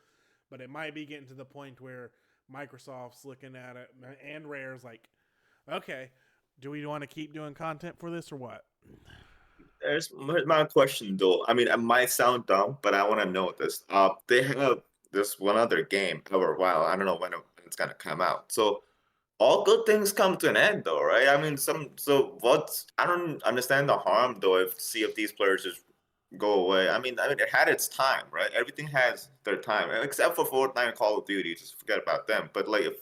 But it might be getting to the point where Microsoft's looking at it and Rare's like, okay, do we want to keep doing content for this or what? There's my question though. I mean, it might sound dumb, but I want to know this. They have this one other game over a while. I don't know when it's gonna come out. So all good things come to an end, though, right? I mean, I don't understand the harm though if Sea of these players just go away. I mean, it had its time, right? Everything has their time, except for Fortnite and Call of Duty. Just forget about them. But like, if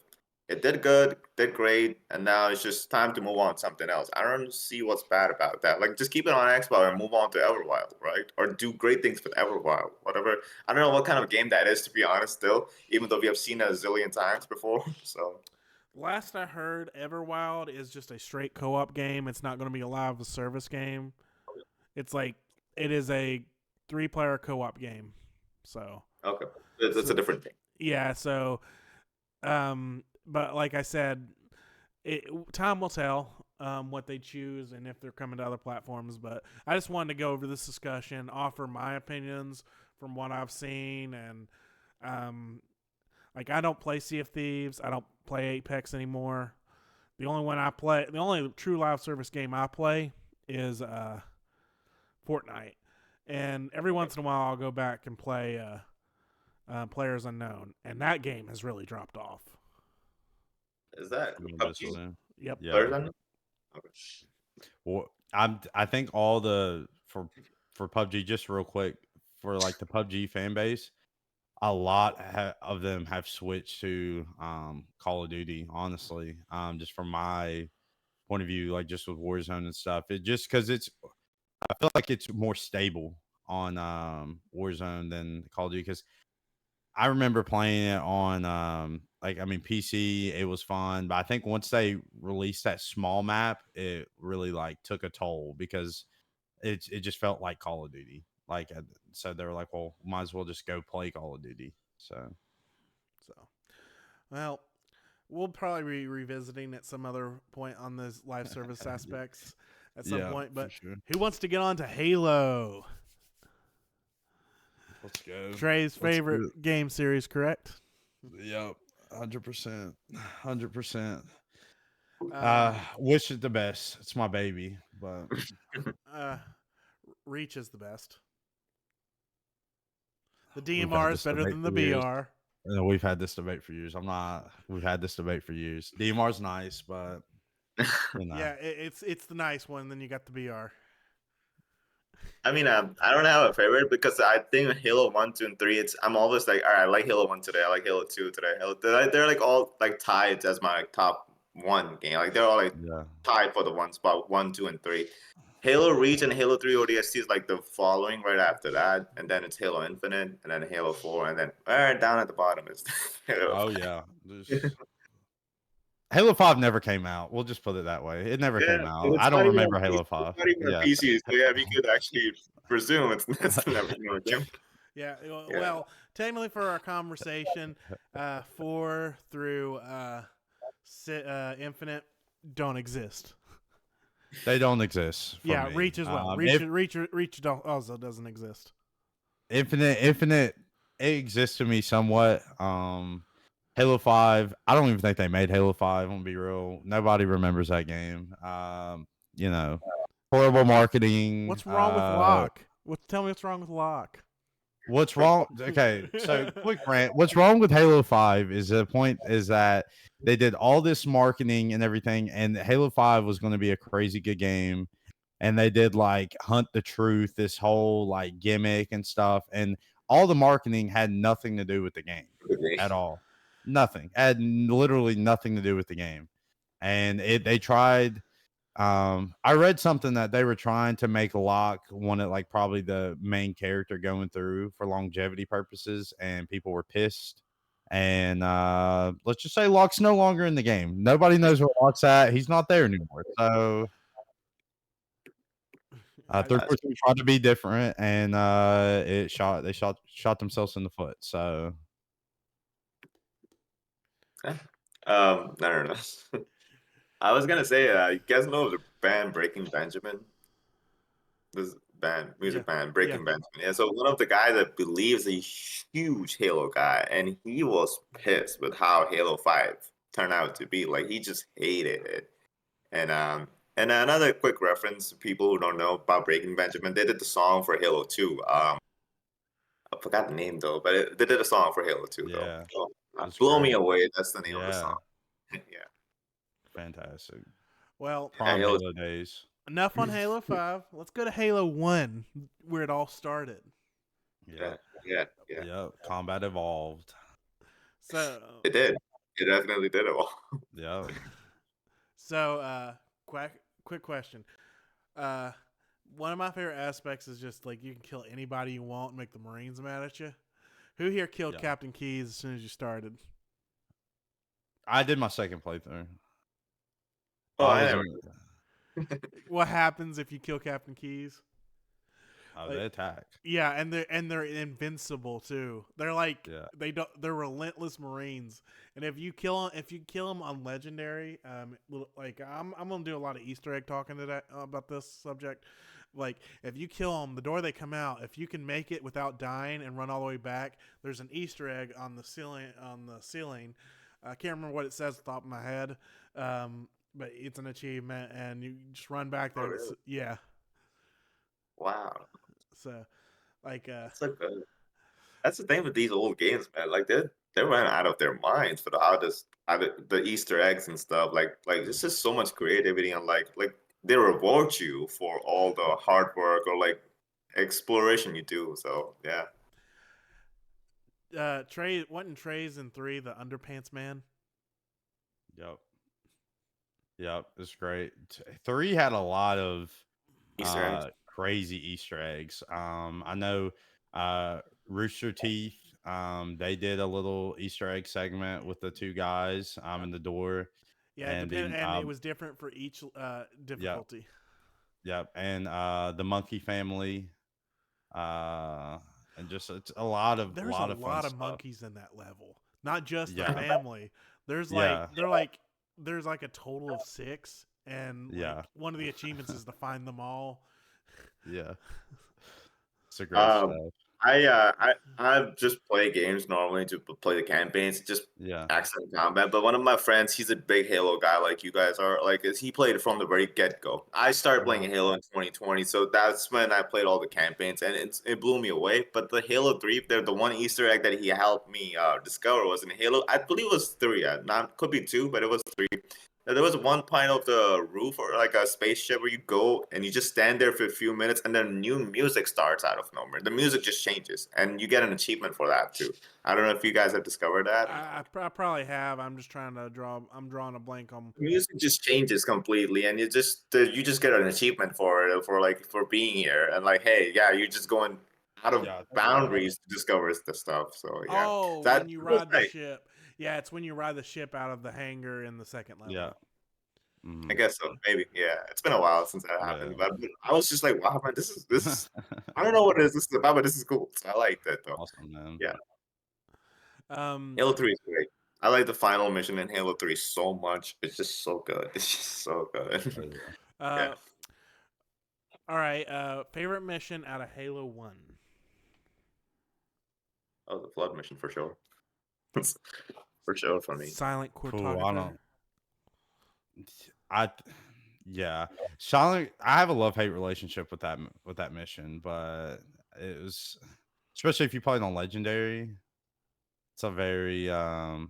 it did good, did great, and now it's just time to move on to something else. I don't see what's bad about that. Like, just keep it on Xbox and move on to Everwild, right? Or do great things with Everwild, whatever. I don't know what kind of game that is, to be honest. Still, even though we have seen it a zillion times before, so. Last I heard, Everwild is just a straight co-op game. It's not going to be a live service game. It's like it is a 3-player co-op game. So Okay, that's a different thing. Yeah. So, but like I said, time will tell what they choose and if they're coming to other platforms. But I just wanted to go over this discussion, offer my opinions from what I've seen, and like I don't play Sea of Thieves. I don't play Apex anymore. The only true live service game I play is Fortnite. And every once in a while I'll go back and play Players Unknown. And that game has really dropped off. Is that PUBG? Yep. Yeah. Players Unknown? Okay. Well, I think all the for PUBG, just real quick, for like the PUBG fan base, a lot of them have switched to Call of Duty. Honestly, just from my point of view, like just with Warzone and stuff, it just because I feel like it's more stable on Warzone than Call of Duty because I remember playing it on PC. It was fun, but I think once they released that small map, it really like took a toll because it just felt like Call of Duty. Like so, they were like, well, might as well just go play Call of Duty. So well, we'll probably be revisiting at some other point on those live service aspects at some point. But sure. Who wants to get on to Halo? Let's go. Trey's favorite game series, correct? Yep, 100%, 100%. Wish it the best. It's my baby, but Reach is the best. The DMR is better than the BR. We've had this debate for years. We've had this debate for years. DMR's nice, but yeah, it's the nice one. Then you got the BR. I mean, I don't have a favorite because I think Halo 1, 2, and 3. I'm always like, all right, I like Halo 1 today. I like Halo 2 today. They're like all like tied as my top one game. Like they're all like Yeah. tied for the one spot, 1, 2, and 3. Halo Reach and Halo 3 ODST is like the following right after that, and then it's Halo Infinite, and then Halo 4, and then right down at the bottom is Halo Oh 5. yeah. Halo 5 never came out. We'll just put it that way. It never Yeah, came and out. it's I not don't even remember on PC. Halo 5. It's not even on Yeah. PC. So yeah, we could actually presume it's never been on a game. Yeah. Yeah. Well, technically, for our conversation, 4 through Infinite don't exist. They don't exist. For Yeah, me. Reach as well. Reach also doesn't exist. Infinite, it exists to me somewhat. Halo 5, I don't even think they made Halo 5. I'm gonna be real. Nobody remembers that game. You know, horrible marketing. What's wrong with Locke? Tell me what's wrong with Locke. What's wrong? Okay, so quick rant. What's wrong with Halo 5 is the point is that they did all this marketing and everything, and Halo 5 was going to be a crazy good game. And they did like Hunt the Truth, this whole like gimmick and stuff. And all the marketing had nothing to do with the game at all. Nothing. Had literally nothing to do with the game. And they tried. I read something that they were trying to make Locke one of like probably the main character going through for longevity purposes, and people were pissed. And let's just say Locke's no longer in the game. Nobody knows where Locke's at. He's not there anymore. So 343 tried to be different, and they shot themselves in the foot. So I don't know. I was gonna say, you guys know the band Breaking Benjamin? This music band, Breaking Benjamin. Yeah, so one of the guys that believes a huge Halo guy, and he was pissed with how Halo 5 turned out to be. Like he just hated it. And another quick reference to people who don't know about Breaking Benjamin, they did the song for Halo 2. I forgot the name though, but they did a song for Halo 2 though. yeah, So, that's Blow Me great. Away, that's the name of the song. Yeah, Yeah. fantastic. Well, Prime Halo- Halo days. enough on Halo 5. Let's go to Halo 1, where it all started. Yeah, Yeah. Combat evolved. So It did. It definitely did it all. Yeah. So, quick question. One of my favorite aspects is just like you can kill anybody you want and make the Marines mad at you. Who here killed Captain Keyes as soon as you started? I did my second playthrough. Oh, I never. What happens if you kill Captain Keyes? They attack. Yeah, and they're invincible too. They're like they're relentless Marines. And if you kill them on legendary, like I'm gonna do a lot of Easter egg talking to that about this subject. Like if you kill them, the door they come out, if you can make it without dying and run all the way back, there's an Easter egg on the ceiling. I can't remember what it says off the top of my head, but it's an achievement, and you just run back there. Oh, really? Yeah. Wow. So, like, that's the thing with these old games, man. Like they ran out of their minds for the Easter eggs and stuff. Like there's just so much creativity and like they reward you for all the hard work or like exploration you do. So yeah. Trey, wasn't Trey's in 3 the Underpants Man? Yep, it's great. 3 had a lot of Easter eggs. crazy Easter eggs. I know Rooster Teeth. They did a little Easter egg segment with the two guys in the door. Yeah, and it was different for each difficulty. Yep, and the Monkey Family. And just it's a lot of there's a lot of stuff. monkeys in that level, not just the family. There's there's like a total of 6, and like, one of the achievements is to find them all. Yeah, it's a great stuff. I just play games normally to play the campaigns, just accent combat. But one of my friends, he's a big Halo guy, like you guys are. Like, he played from the very get go. I started playing Halo in 2020, so that's when I played all the campaigns, and it blew me away. But the Halo 3, the one Easter egg that he helped me discover was in Halo. I believe it was 3. Not could be 2, but it was 3. There was one point of the roof or like a spaceship where you go and you just stand there for a few minutes and then new music starts out of nowhere. The music just changes and you get an achievement for that too. I don't know if you guys have discovered that. I probably have. I'm just trying to draw. I'm drawing a blank on. The music just changes completely and you just get an achievement for it for being here and like hey yeah you're just going out of Yeah, I think you're right. boundaries to discover the stuff. So yeah, Oh, that when you was ride the nice. ship. Yeah, it's when you ride the ship out of the hangar in the second level. Yeah. I guess so. Maybe. Yeah. It's been a while since that happened. Yeah. But I was just like, wow, man, this is I don't know what this is about, but this is cool. So I liked it though. Awesome, man. Yeah. Um, Halo 3 is great. I like the final mission in Halo 3 so much. It's just so good. It's just so good. Crazy. Yeah. All right. Favorite mission out of Halo 1? Oh, the flood mission for sure. For sure for me. Silent Cool. Cortographer. Yeah. Silent. I have a love-hate relationship with that mission, but it was, especially if you play it on Legendary. It's a very I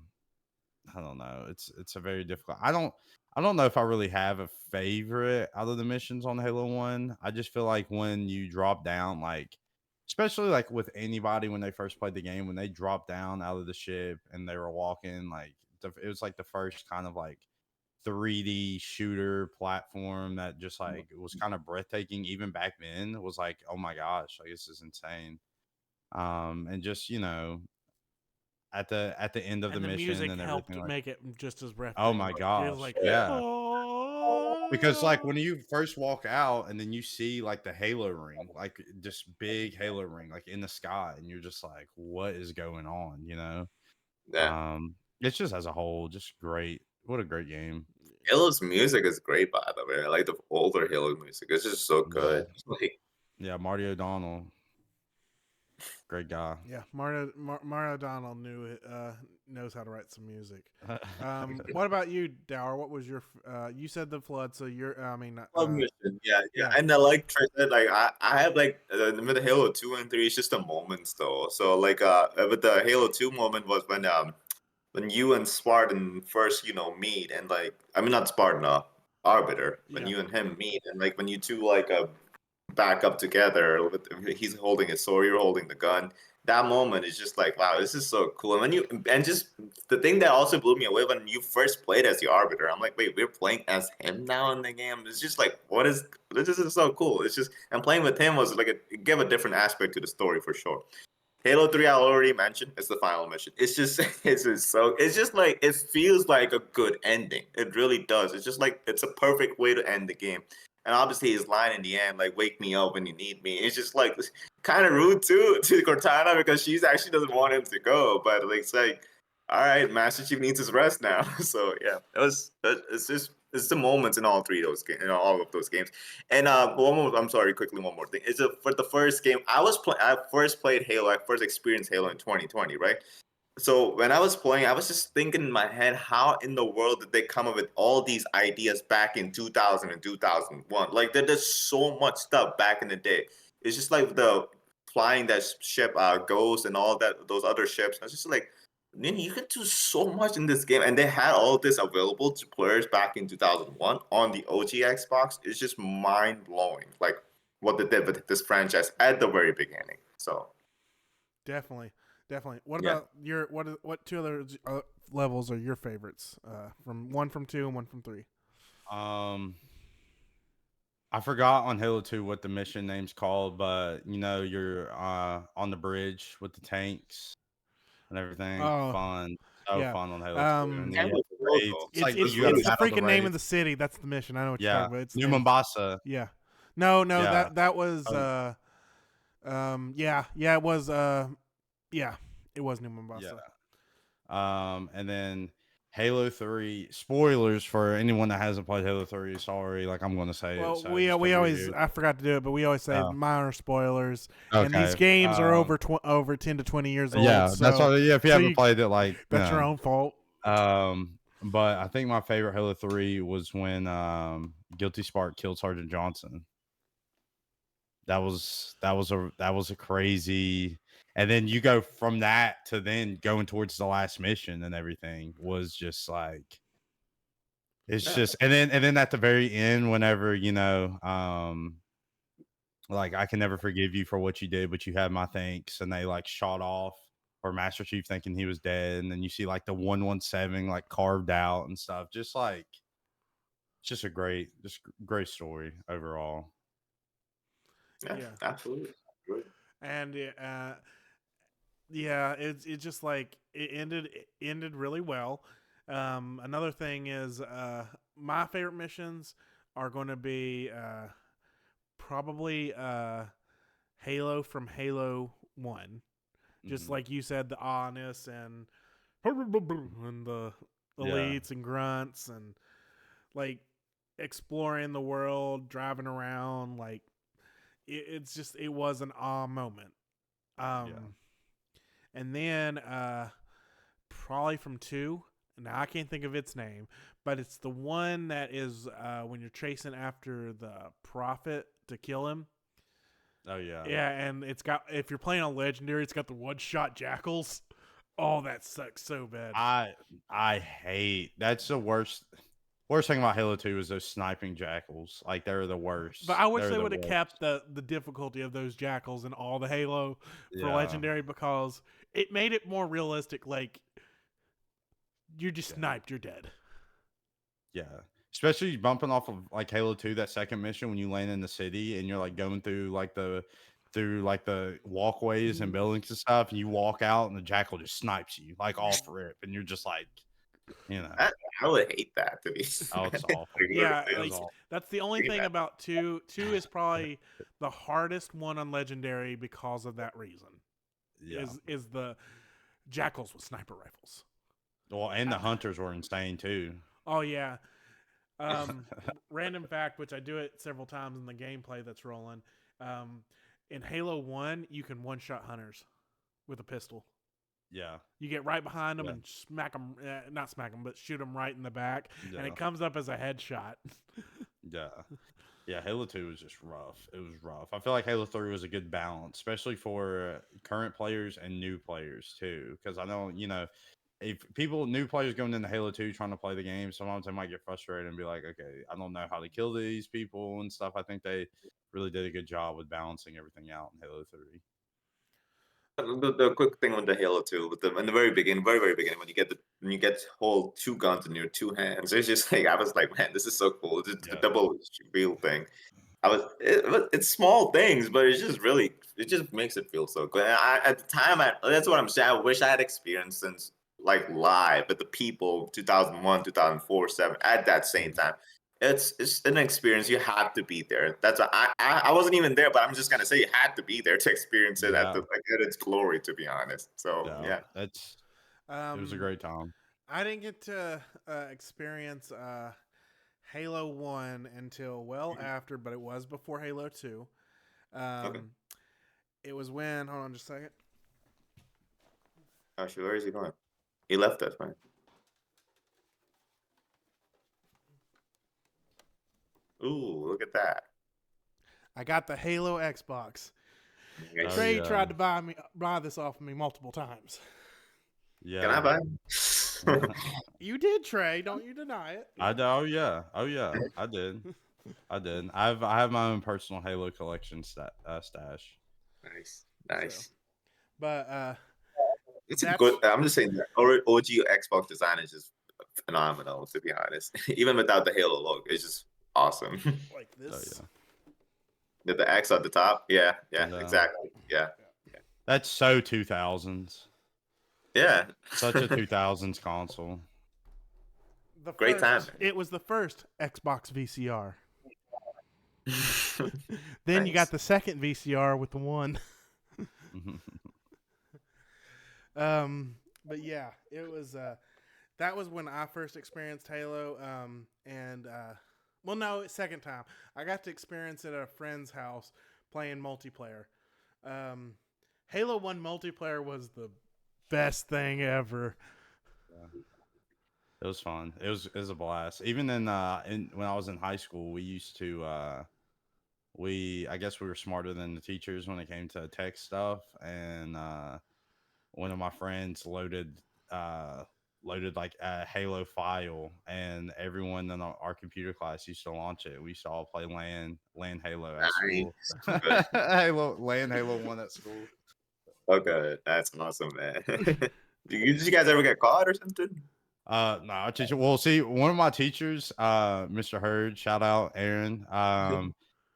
don't know. It's a very difficult. I don't know if I really have a favorite out of the missions on Halo 1. I just feel like when you drop down, like especially like with anybody when they first played the game, when they dropped down out of the ship and they were walking, like it was like the first kind of like 3D shooter platform that just like was kind of breathtaking even back then. It was like, oh my gosh, like this is insane. And just, at the end of And the the mission music and helped everything, like, make it just as breathtaking. oh my It was gosh, like, yeah. oh. Because like when you first walk out and then you see like the halo ring, like this big halo ring like in the sky, and you're just like, what is going on, Yeah. It's just as a whole just great. What a great game. Halo's music is great, by the way. I like the older Halo music. It's just so Yeah. good. Like, Yeah, Marty O'Donnell, great guy. Yeah, Mario O'Donnell knows how to write some music. What about you, Dower? What was your? You said the flood, so you're. I mean, love mission. Yeah, yeah. yeah. And I like Trey said, like I have like with the Halo 2 and 3, it's just the moments though. So like with the Halo 2 moment was when you and Spartan first, meet and like I mean not Spartan, Arbiter, when Yeah. you and him meet and like when you two like back up together with he's holding his sword, you're holding the gun. That moment is just like, wow, this is so cool. And when you and just the thing that also blew me away when you first played as the Arbiter, I'm like, wait, we're playing as him now in the game. It's just like, what is this is so cool. It's just and playing with him was like it gave a different aspect to the story for sure. Halo 3 I already mentioned, it's the final mission. It's just it's just like it feels like a good ending. It really does. It's just like it's a perfect way to end the game. And obviously his line in the end, like "Wake me up when you need me," it's just like kind of rude to Cortana because she's actually doesn't want him to go, but like it's like, all right, Master Chief needs his rest now. So yeah, it's the moments in all three of those games, all of those games. And one more, I'm sorry, quickly one more thing. Is for the first game I first played Halo. I first experienced Halo in 2020, right? So when I was playing, I was just thinking in my head, how in the world did they come up with all these ideas back in 2000 and 2001? Like there's so much stuff back in the day. It's just like the flying that ship Ghost and all that those other ships. I was just like, man, you can do so much in this game, and they had all this available to players back in 2001 on the OG Xbox. It's just mind blowing, like what they did with this franchise at the very beginning. So Definitely. What yeah. about what two other levels are your favorites? From 2 and one from 3. I forgot on Halo 2 what the mission name's called, but you're on the bridge with the tanks and everything. Oh, Fun. So yeah. fun on Halo 2. And then That you was have cool, raids. though. It's like It's you got to the battle the freaking name of raids. the city. That's the mission. I know what you're Yeah. talking about. It's New Mombasa. Yeah. No, Yeah. that was Oh. it was it was New Mombasa. Yeah. And then Halo 3, spoilers for anyone that hasn't played Halo 3, sorry, like I'm going to say Well, it. So we just cover your always ears. I forgot to do it, but we always say Oh. minor spoilers. And these Okay. games are over 10 to 20 years old. Yeah, so, that's what. Yeah, if you so haven't you- played it, like that's your own fault. But I think my favorite Halo 3 was when Guilty Spark killed Sergeant Johnson. That was a crazy, and then you go from that to then going towards the last mission and everything was just like It's Yeah. just, and then at the very end, whenever like I can never forgive you for what you did, but you have my thanks, and they like shot off, or Master Chief thinking he was dead, and then you see like the 117 like carved out and stuff. Just like it's just a great story overall. Yeah, Yeah, absolutely. Good. and yeah, it's just like it ended really well. Another thing is my favorite missions are going to be probably Halo from Halo 1. Just Mhm. like you said, the honest and the Yeah, elites and grunts and like exploring the world, driving around. Like it's just it was an awe moment. yeah. Um, and then probably from 2. Now I can't think of its name, but it's the one that is when you're chasing after the prophet to kill him. Oh yeah. Yeah, and it's got if you're playing on legendary, it's got the one shot jackals. Oh, that sucks so bad. I I hate that's the worst thing about Halo 2 is those sniping jackals. Like they're the But worst. I wish They're they the would have kept worst. the difficulty of those jackals in all the Halo for Yeah. legendary because it made it more realistic. Like you're just Yeah. sniped, you're dead. Yeah. Especially bumping off of like Halo 2, that second mission when you land in the city and you're like going through the walkways and Mhm. buildings and stuff, and you walk out and the jackal just snipes you like off rip, and you're just like, you know, I, I would hate that to be. oh, it's awful. Yeah, It was like Literally, awful. that's the only thing about 2. 2 is probably the hardest one on legendary because of that reason. Yeah. Is the jackals with sniper rifles. Well, and the hunters were insane too. Oh yeah. Random fact, which I do it several times in the gameplay that's rolling. Um, in Halo 1, you can one shot hunters with a pistol. Yeah. You get right behind them Yeah. and smack them, not smack them, but shoot them right in the back, and it Yeah. comes up as a headshot. Yeah. Yeah, Halo 2 was just rough. It was rough. I feel like Halo 3 was a good balance, especially for current players and new players too. Because I know, if new players going into Halo 2 trying to play the game, sometimes they might get frustrated and be like, okay, I don't know how to kill these people and stuff. I think they really did a good job with balancing everything out in Halo 3. the quick thing with the Halo 2, with the in the very beginning, very beginning, when you get to hold two guns in your two hands, it's just like I was like, man, this is so cool. It's the Yeah. double real thing. It's small things, but it just makes it feel so good. And at the time, that's what I'm saying. I wish I had experienced since like live, but the people 2001, 2004, 7 at that same Mhm. time. It's an experience. You had to be there. That's why I wasn't even there, but I'm just gonna say you had to be there to experience it Yeah. at its glory. To be honest, so Yeah. yeah. It was a Um, great time. I didn't get to experience Halo 1 until well after, but it was before Halo 2. Okay. Um, it was when, hold on just a second. Actually, where is he going? He left us, man. Ooh, look at that. I got the Halo Xbox. Oh Nice. Trey yeah. tried to buy this off of me multiple times. Can I Yeah. buy? You did, Trey. Don't you deny it. Oh yeah. Oh yeah. I did. I did. I have my own personal Halo collection stash. Nice, So, nice. but It's a good. that's I'm just saying that OG Xbox design is just phenomenal. To be honest, even without the Halo logo, it's just awesome. like Oh this. yeah. The X at the top, yeah, yeah, Yeah. exactly, yeah, That's so 2000s. yeah. Such a 2000s console. The Great time. first, it was the first Xbox VCR. Then you got Nice. the second VCR with the one. But yeah, it was. That was when I first experienced Halo. And well, no, second time I got to experience it at a friend's house playing multiplayer. Um, Halo 1 multiplayer was the best thing ever. Yeah. It was fun. It was a blast. Even when I was in high school, we used to I guess we were smarter than the teachers when it came to tech stuff, and one of my friends loaded uh loaded like a Halo file, and everyone in our computer class used to launch it. We used to all play LAN Halo at school. Nice. Okay. LAN Halo 1 at school. Okay, that's awesome, man. Did you guys ever get caught or something? No, teacher. Well, see, one of my teachers, Mr. Hurd, shout out Aaron.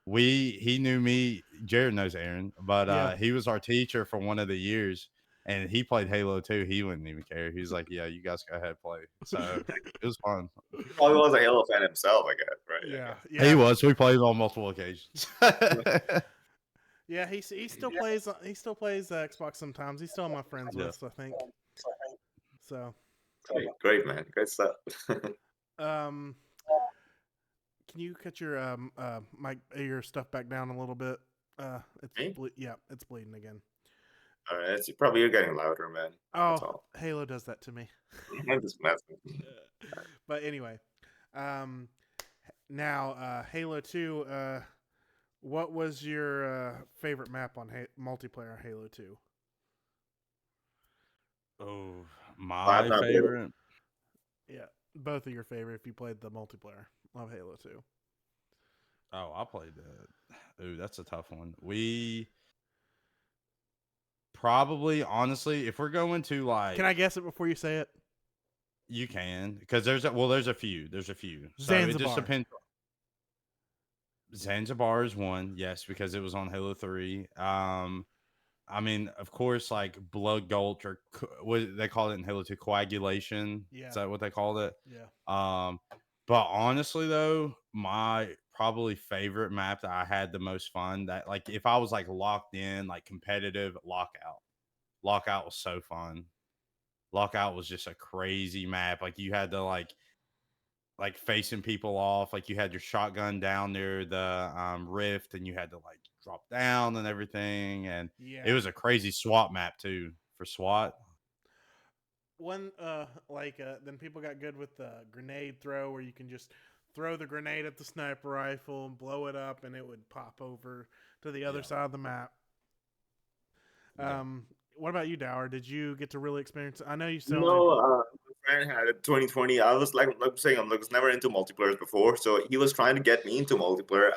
He knew me. Jared knows Aaron, but Yeah. he was our teacher for one of the years, and he played Halo too. He wouldn't even care. He was like, "Yeah, you guys go ahead and play." So it was fun. He probably was a Halo fan himself, I guess, right? Yeah, He yeah, was. We played on multiple occasions. yeah. He still plays. He still plays Xbox sometimes. He's still on my friends Yeah. list, I think. So, Great, man. Great stuff. can you cut your your stuff back down a little bit? Me? It's bleeding again. All right, you're getting louder, man. That's Oh, all. Halo does that to me. I'm just messing. But anyway, now Halo 2. What was your favorite map on multiplayer Halo 2? Oh, Five my not favorite. Yeah, both of your favorite if you played the multiplayer of Halo 2. Oh, I played that. Ooh, that's a tough one. We probably, honestly, if we're going to like, Can I guess it before you say it? you can, because there's a few. There's a few. So it just Zanzibar. depends. Zanzibar is one, yes, because it was on Halo 3. I mean, of course, like blood gulch or what they call it in Halo 2, coagulation. Yeah. Is that what they called it? Yeah. But honestly though, my probably favorite map that I had the most fun, that like if I was like locked in, like competitive, Lockout. Lockout was so fun. Lockout was just a crazy map. Like you had to like facing people off, like you had your shotgun down near the rift, and you had to like drop down and everything, and Yeah. it was a crazy SWAT map too for SWAT. One then people got good with the grenade throw, where you can just throw the grenade at the sniper rifle and blow it up, and it would pop over to the other Yeah. side of the map. Yeah. What about you, Dower? Did you get to really experience it? I know you said No, my friend had it 2020. I was like saying, I was never into multiplayer before, so he was trying to get me into multiplayer.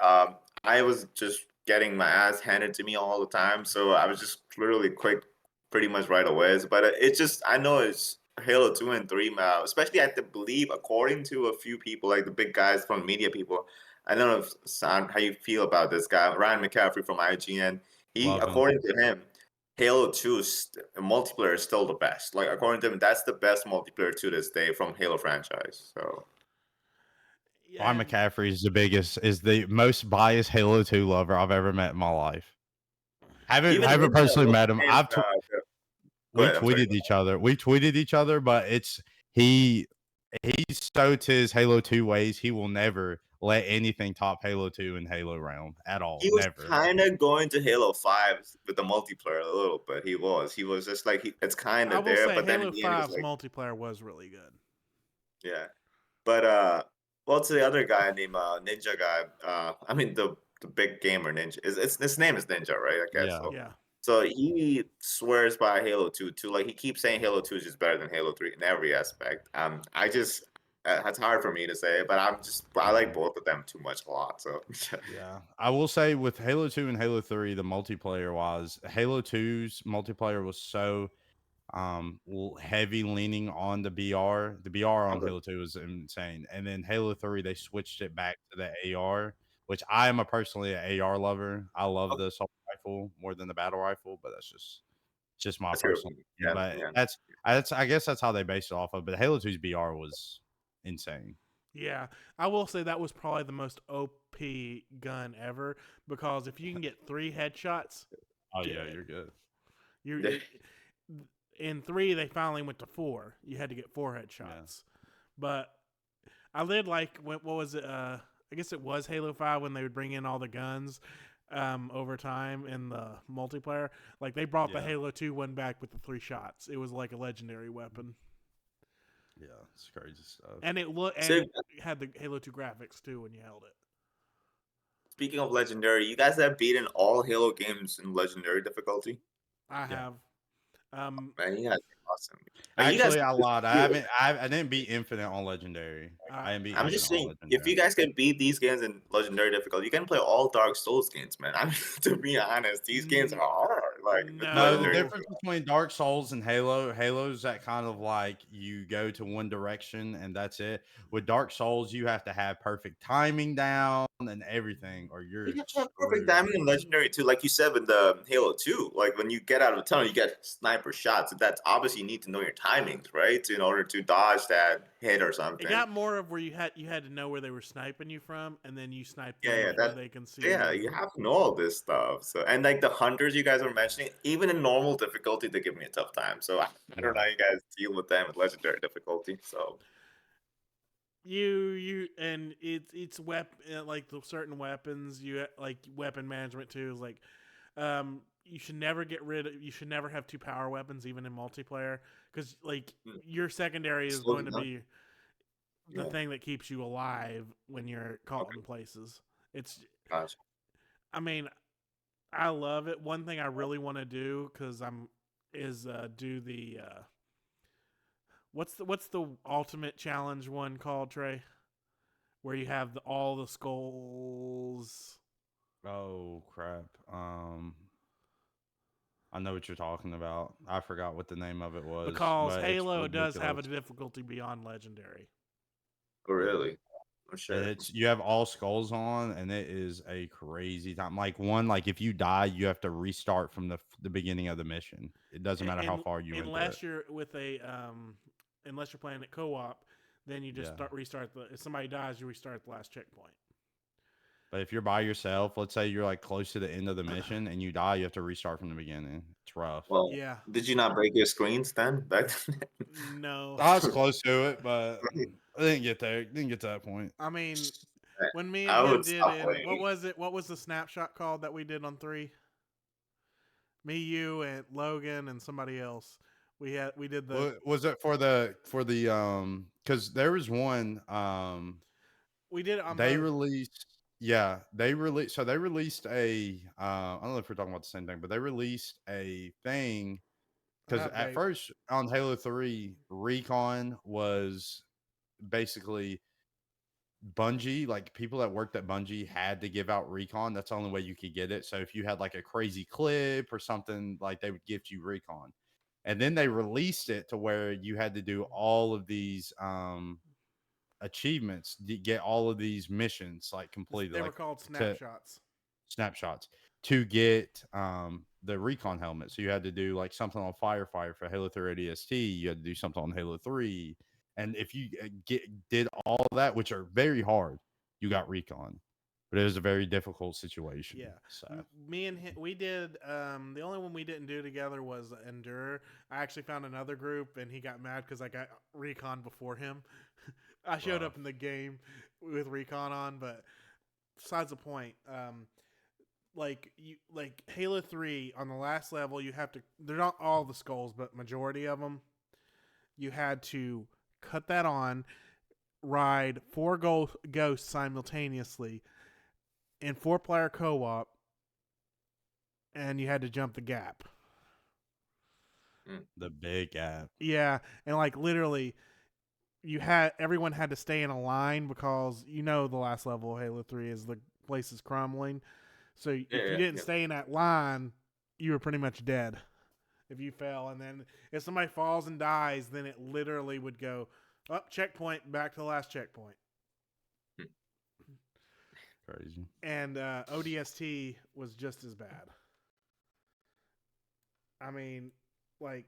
I was just getting my ass handed to me all the time, so I was just literally quick, pretty much right away. But it's just I know it's Halo 2 and 3, especially I believe according to a few people, like the big guys from media people. I don't know if how you feel about this guy, Ryan McCaffrey from IGN. Love him. According to him, Halo 2 multiplayer is still the best. Like according to him, that's the best multiplayer to this day from Halo franchise. So Ryan McCaffrey is the most biased Halo 2 lover I've ever met in my life. Haven't personally met him. We tweeted each other. We tweeted each other, but he's so to his Halo 2 ways. He will never let anything top Halo 2 in Halo realm at all. he was Never. kind of going to Halo 5 with the multiplayer a little bit. He was just like it's kind I of will there, say but then Halo in the end, it's 5's like multiplayer was really good. yeah. But what's the other guy named Ninja guy? I mean the big gamer Ninja. His name is Ninja, right? I guess. Yeah. So. Yeah. So he swears by Halo 2 too. Like he keeps saying Halo 2 is just better than Halo 3 in every aspect. I just it's hard for me to say, but I like both of them too much a lot. So Yeah. I will say with Halo 2 and Halo 3, the multiplayer was Halo 2's multiplayer was so heavy leaning on the BR. The BR on Okay. Halo 2 was insane. And then Halo 3 they switched it back to the AR, which I am personally an AR lover. I love the assault rifle more than the battle rifle, but that's just my That's your personal opinion. opinion. Yeah, But that's I guess that's how they based it off of. But Halo 2's BR was insane. Yeah, I will say that was probably the most OP gun ever, because if you can get 3 headshots, Oh yeah, dead. you're good. You're in 3 they finally went to 4. You had to get 4 headshots. Yeah. But I did like what was it? I guess it was Halo 5 when they would bring in all the guns over time in the multiplayer. Like they brought the Halo 2 one back with the 3 shots. It was like a legendary weapon. Yeah, it's crazy stuff. And it had the Halo 2 graphics too when you held it. Speaking of legendary, you guys have beaten all Halo games in legendary difficulty. I have. Man, you guys are awesome. You guys Actually, I can lied. do it. I didn't beat Infinite on Legendary. Uh, I didn't beat I'm Infinite just on saying, if you Legendary. guys can beat these games in legendary difficulty, you can play all Dark Souls games, man. I mean, to be honest, these games are hard. Like with No, the legendary No. difference between Dark Souls and Halo's that kind of like you go to one direction and that's it. With Dark Souls, you have to have perfect timing down and everything, or You you're can have perfect screwed. timing in legendary too, like you said with the Halo 2. Like when you get out of the tunnel, you get sniper shots. That's obviously you need to know your timings, right? In order to dodge that hit or It something. got more of where you had to know where they were sniping you from, and then you snipe them Yeah, before they can see yeah, you. you have to know all this stuff. So and like the hunters you guys were mentioning, even in normal difficulty, they give me a tough time. So I don't know how you guys deal with them with legendary difficulty. So You and it's like the certain weapons like weapon management too is like you should never you should never have two power weapons even in multiplayer because like your secondary is slow going to down. be the Yeah, thing that keeps you alive when you're caught okay, in places. It's gotcha. I mean I love it. One thing I really want to do because I'm is do the what's the ultimate challenge one called, Trey? Where you have all the skulls. Oh crap. I know what you're talking about. I forgot what the name of it was, Because but it's Halo does have a ridiculous. difficulty beyond legendary. Oh, really? For And sure. it's you have all skulls on, and it is a crazy time. Like if you die, you have to restart from the beginning of the mission. It doesn't matter how And far you into it. unless you're with a unless you're playing at co-op, then you just Yeah. restart the. If somebody dies, you restart the last checkpoint. But if you're by yourself, let's say you're like close to the end of the mission and you die, you have to restart from the beginning. It's rough. Well, Yeah. did you not break your screens then back then? No. I was close to it, but I didn't get there. Didn't get to that point. I mean, when me and I him would did stop in what playing. was it? What was the snapshot called that we did on 3? Me, you, and Logan, and somebody else. We did the. Was it for the because there was one We did it on they both. released they released a I don't know if we're talking about the same thing, but they released a thing because at Update. first on Halo 3, Recon was basically Bungie, like people that worked at Bungie had to give out Recon. That's the only way you could get it. So if you had like a crazy clip or something, like they would gift you Recon. And then they released it to where you had to do all of these achievements, get all of these missions like completed, They were like called to snapshots. snapshots to get the recon helmet. So you had to do like something on Firefighter for Halo 3 ODST. You had to do something on Halo 3. And if you did all that, which are very hard, you got recon. But it was a very difficult situation. Yeah. So Me and him, we did. The only one we didn't do together was Endure. I actually found another group, and he got mad because I got recon before him. I showed up in the game with recon on, but besides the point. Like Halo 3 on the last level, you have to. They're not all the skulls, but majority of them. You had to cut that on, ride 4 ghosts simultaneously in 4-player co-op, and you had to jump the gap. the big gap. Yeah, and like literally, everyone had to stay in a line because the last level of Halo 3 is the place is crumbling. So if you didn't stay in that line, you were pretty much dead. If you fell, and then if somebody falls and dies, then it literally would go up checkpoint back to the last checkpoint. Crazy. And ODST was just as bad. I mean, like,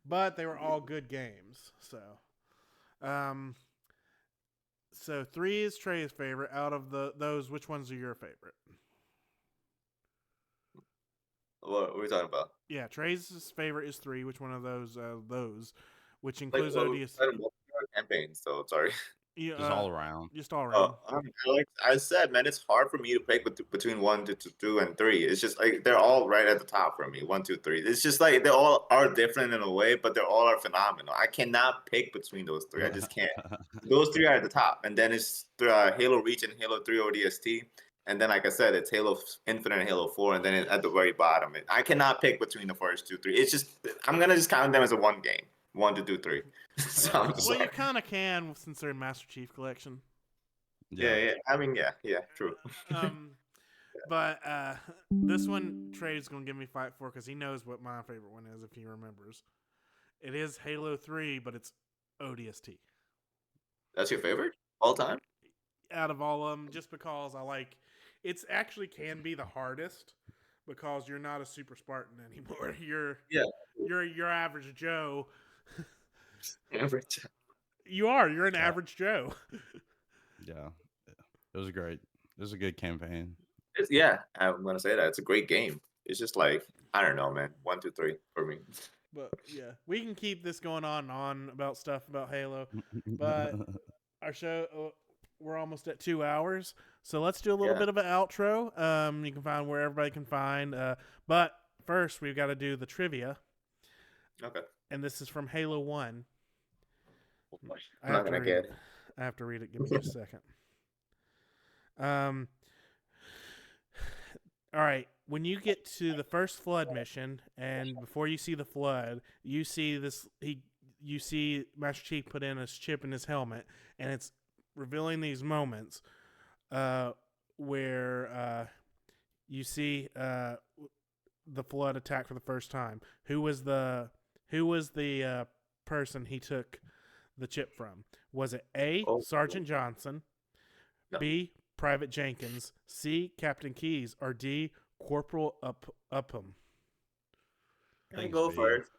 but they were all good games. So 3 is Trey's favorite. Out of those, which ones are your favorite? What are we talking about? Yeah, Trey's favorite is 3. Which one of those? Which includes Like, ODST. campaign. So sorry. Yeah, Just all around. Just all around. Like I said, man, it's hard for me to pick between 1 to 2 and 3. It's just like they're all right at the top for me. 1, 2, 3. It's just like they all are different in a way, but they all are phenomenal. I cannot pick between those 3. I just can't. Those 3 are at the top, and then it's Halo Reach and Halo 3 ODST. and then like I said, it's Halo Infinite and Halo 4, and then at the very bottom, I cannot pick between the first 2, 3. It's just I'm gonna just count them as a one game, 1 to 2, 3. So I'm Well, sorry. you kind of can since they're in Master Chief Collection. Yeah. I mean, yeah, true. But this one Trey's gonna give me fight for because he knows what my favorite one is if he remembers. It is Halo 3, but it's ODST. That's your favorite all time? Out of all of them, just because I like it's actually can be the hardest because you're not a super Spartan anymore. You're your average Joe. Average. You're an average Joe. Yeah, it was great. It was a good campaign. Yeah, I'm gonna say that it's a great game. It's just like I don't know, man. 1, 2, 3 for me. But yeah, we can keep this going on and on about stuff about Halo. But our show, we're almost at 2 hours, so let's do a little bit of an outro. You can find where everybody can find. But first, we've got to do the trivia. Okay. And this is from Halo 1. I'm not gonna get it. I have to read it. Give me just a second. All right. When you get to the first flood mission, and before you see the flood, you see this. You see Master Chief put in a chip in his helmet, and it's revealing these moments where you see the flood attack for the first time. Who was the person he took the chip from? Was it A, Sergeant Johnson, No. B, Private Jenkins, C, Captain Keyes, or D, Corporal Upham? Can I go first?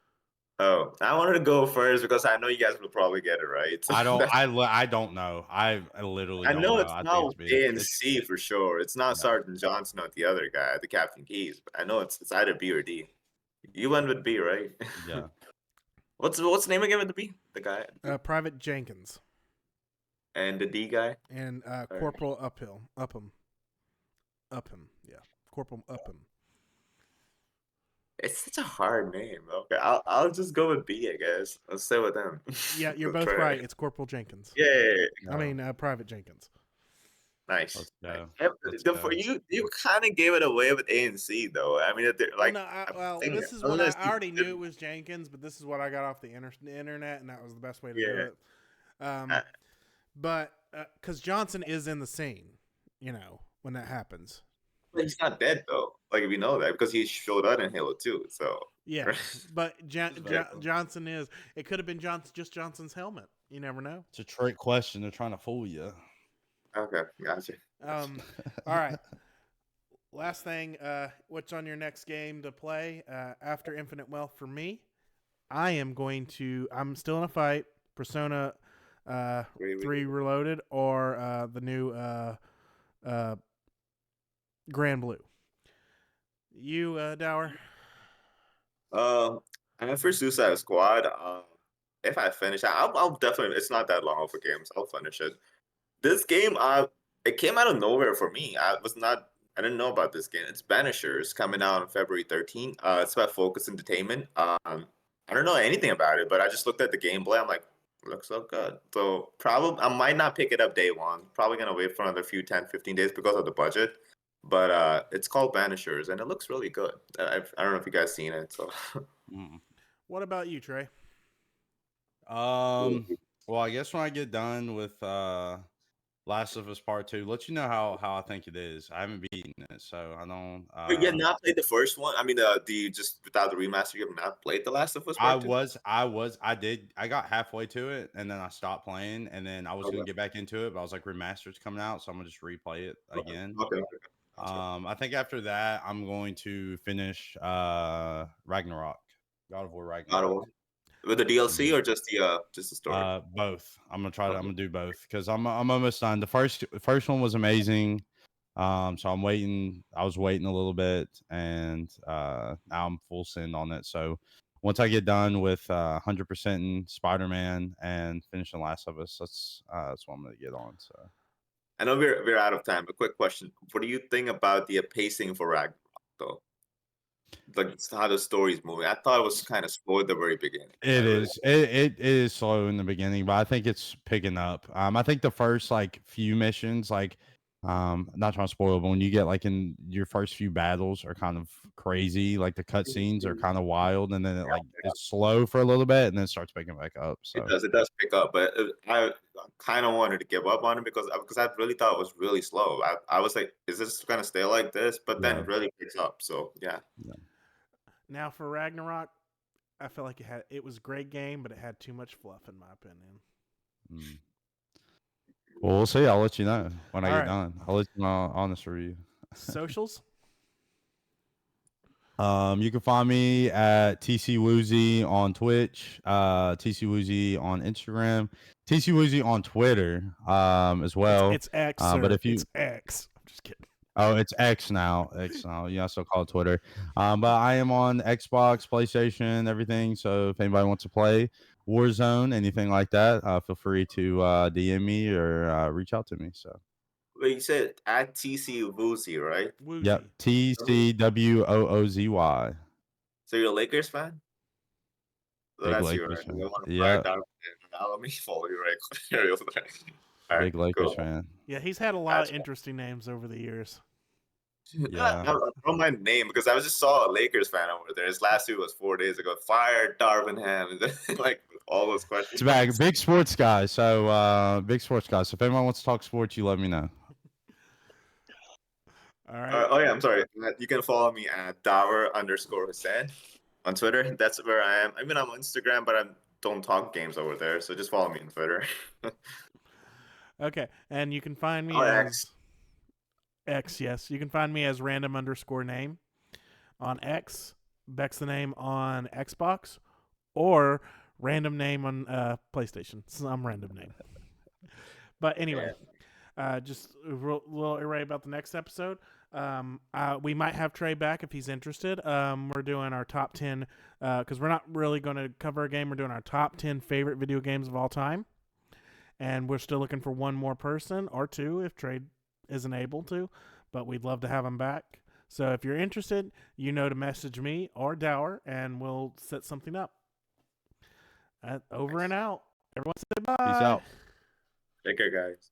Oh, I wanted to go first because I know you guys will probably get it right. So I don't. I don't know. I literally. I don't know know. it's I not think it's A and C for sure. It's not Sergeant Johnson or the other guy, the Captain Keyes. But I know it's either B or D. You went with B, right? Yeah. What's the name again with the B? The guy. Private Jenkins. And the D guy. And Corporal Upham. Yeah, Corporal Upham. It's such a hard name. Okay, I'll just go with B, I guess. Let's stay with him. Yeah, you're both right. It's Corporal Jenkins. Yeah. I mean, Private Jenkins. Nice. Let's go. You kind of gave it away with A and C, though. I mean, like, this is what I already knew it was Jenkins, but this is what I got off the internet, and that was the best way to do it. But because Johnson is in the scene, when that happens. But he's not dead though. Like if you know that because he showed up in Halo 2. So yeah, but Johnson is. It could have been just Johnson's helmet. You never know. It's a trick question. They're trying to fool you. Okay, gotcha. All right. Last thing. What's on your next game to play after Infinite Wealth for me? I'm still in a fight. Persona 3 Reloaded or the new Grand Blue. You, Dower? For Suicide Squad, if I finish, I'll definitely. It's not that long of a game, so I'll finish it. This game, it came out of nowhere for me. I didn't know about this game. It's Banishers coming out on February 13th. It's about Focus Entertainment. I don't know anything about it, but I just looked at the gameplay. I'm like, looks so good. So probably I might not pick it up day one. Probably gonna wait for another few 10, 15 days because of the budget. But it's called Banishers, and it looks really good. I don't know if you guys seen it. So, what about you, Trey? Well, I guess when I get done with Last of Us Part 2, let you know how I think it is. I haven't beaten it, so I don't. But you have not played the first one. I mean, do you just without the remaster? You have not played the Last of Us Part 2? I did. I got halfway to it, and then I stopped playing, and then I was gonna get back into it, but I was like, remastered's coming out, so I'm gonna just replay it again. Okay. I think after that, I'm going to finish Ragnarok, God of War Ragnarok. With the DLC or just the story? Both. I'm gonna do both because I'm almost done. The first one was amazing. So I'm waiting. I was waiting a little bit, and now I'm full send on it. So once I get done with 100% in Spider-Man and finishing Last of Us, that's what I'm gonna get on. So. I know we're out of time. A quick question: what do you think about the pacing for Ragnarok, though? Like how the story's moving. I thought it was kind of slow at the very beginning. It is. It is slow in the beginning, but I think it's picking up. I think the first few missions, Not trying to spoil, but when you get like in your first few battles are kind of crazy, like the cutscenes are kind of wild, and then it's slow for a little bit, and then it starts picking back up. So It does pick up, but I kind of wanted to give up on it because I really thought it was really slow. I was like, is this gonna stay like this? But then Yeah. it really picks up. So yeah. Now for Ragnarok, I feel like it was a great game, but it had too much fluff in my opinion. Well, we'll see. I'll let you know when I All get right. done. I'll let you know honest review. Socials. You can find me at TC Woozy on Twitch, TC Woozy on Instagram, TC Woozy on Twitter, as well. It's X, sir. But if you It's X. I'm just kidding. Oh, it's X now. X now. You also call it Twitter. But I am on Xbox, PlayStation, everything. So if anybody wants to play Warzone, anything like that, feel free to DM me or reach out to me. So Wait, you said at TC Woozy, right? Woozy. yep, TCWOOZY. So you're a Lakers fan? So Big that's you, Lakers right? fan. You want to fire Yeah, down? Now let me follow you right quick. All right, big Lakers cool. fan. Yeah, he's had a lot That's of interesting names over the years. Yeah. I don't mind name because I just saw a Lakers fan over there. His last tweet was 4 days ago. Fire Darvin Ham, and then, like all those questions. It's back. Big sports guy. So big sports guy. So if anyone wants to talk sports, you let me know. All right. Oh yeah, I'm sorry. You can follow me at Dower_Hussein on Twitter. That's where I am. I mean, I'm on Instagram, but I don't talk games over there. So just follow me on Twitter. Okay, and you can find me Oh, as X. Yes, you can find me as random_name on X. Beck's the name on Xbox, or random name on PlayStation. Some random name. But anyway, just a little array about the next episode. We might have Trey back if he's interested. We're doing our top 10 because we're not really going to cover a game. We're doing our top 10 favorite video games of all time, and we're still looking for one more person or two if Trey isn't able to, but we'd love to have him back. So if you're interested, you know to message me or Dower, and we'll set something up. Over and out. Everyone say bye. Peace out. Take care, guys.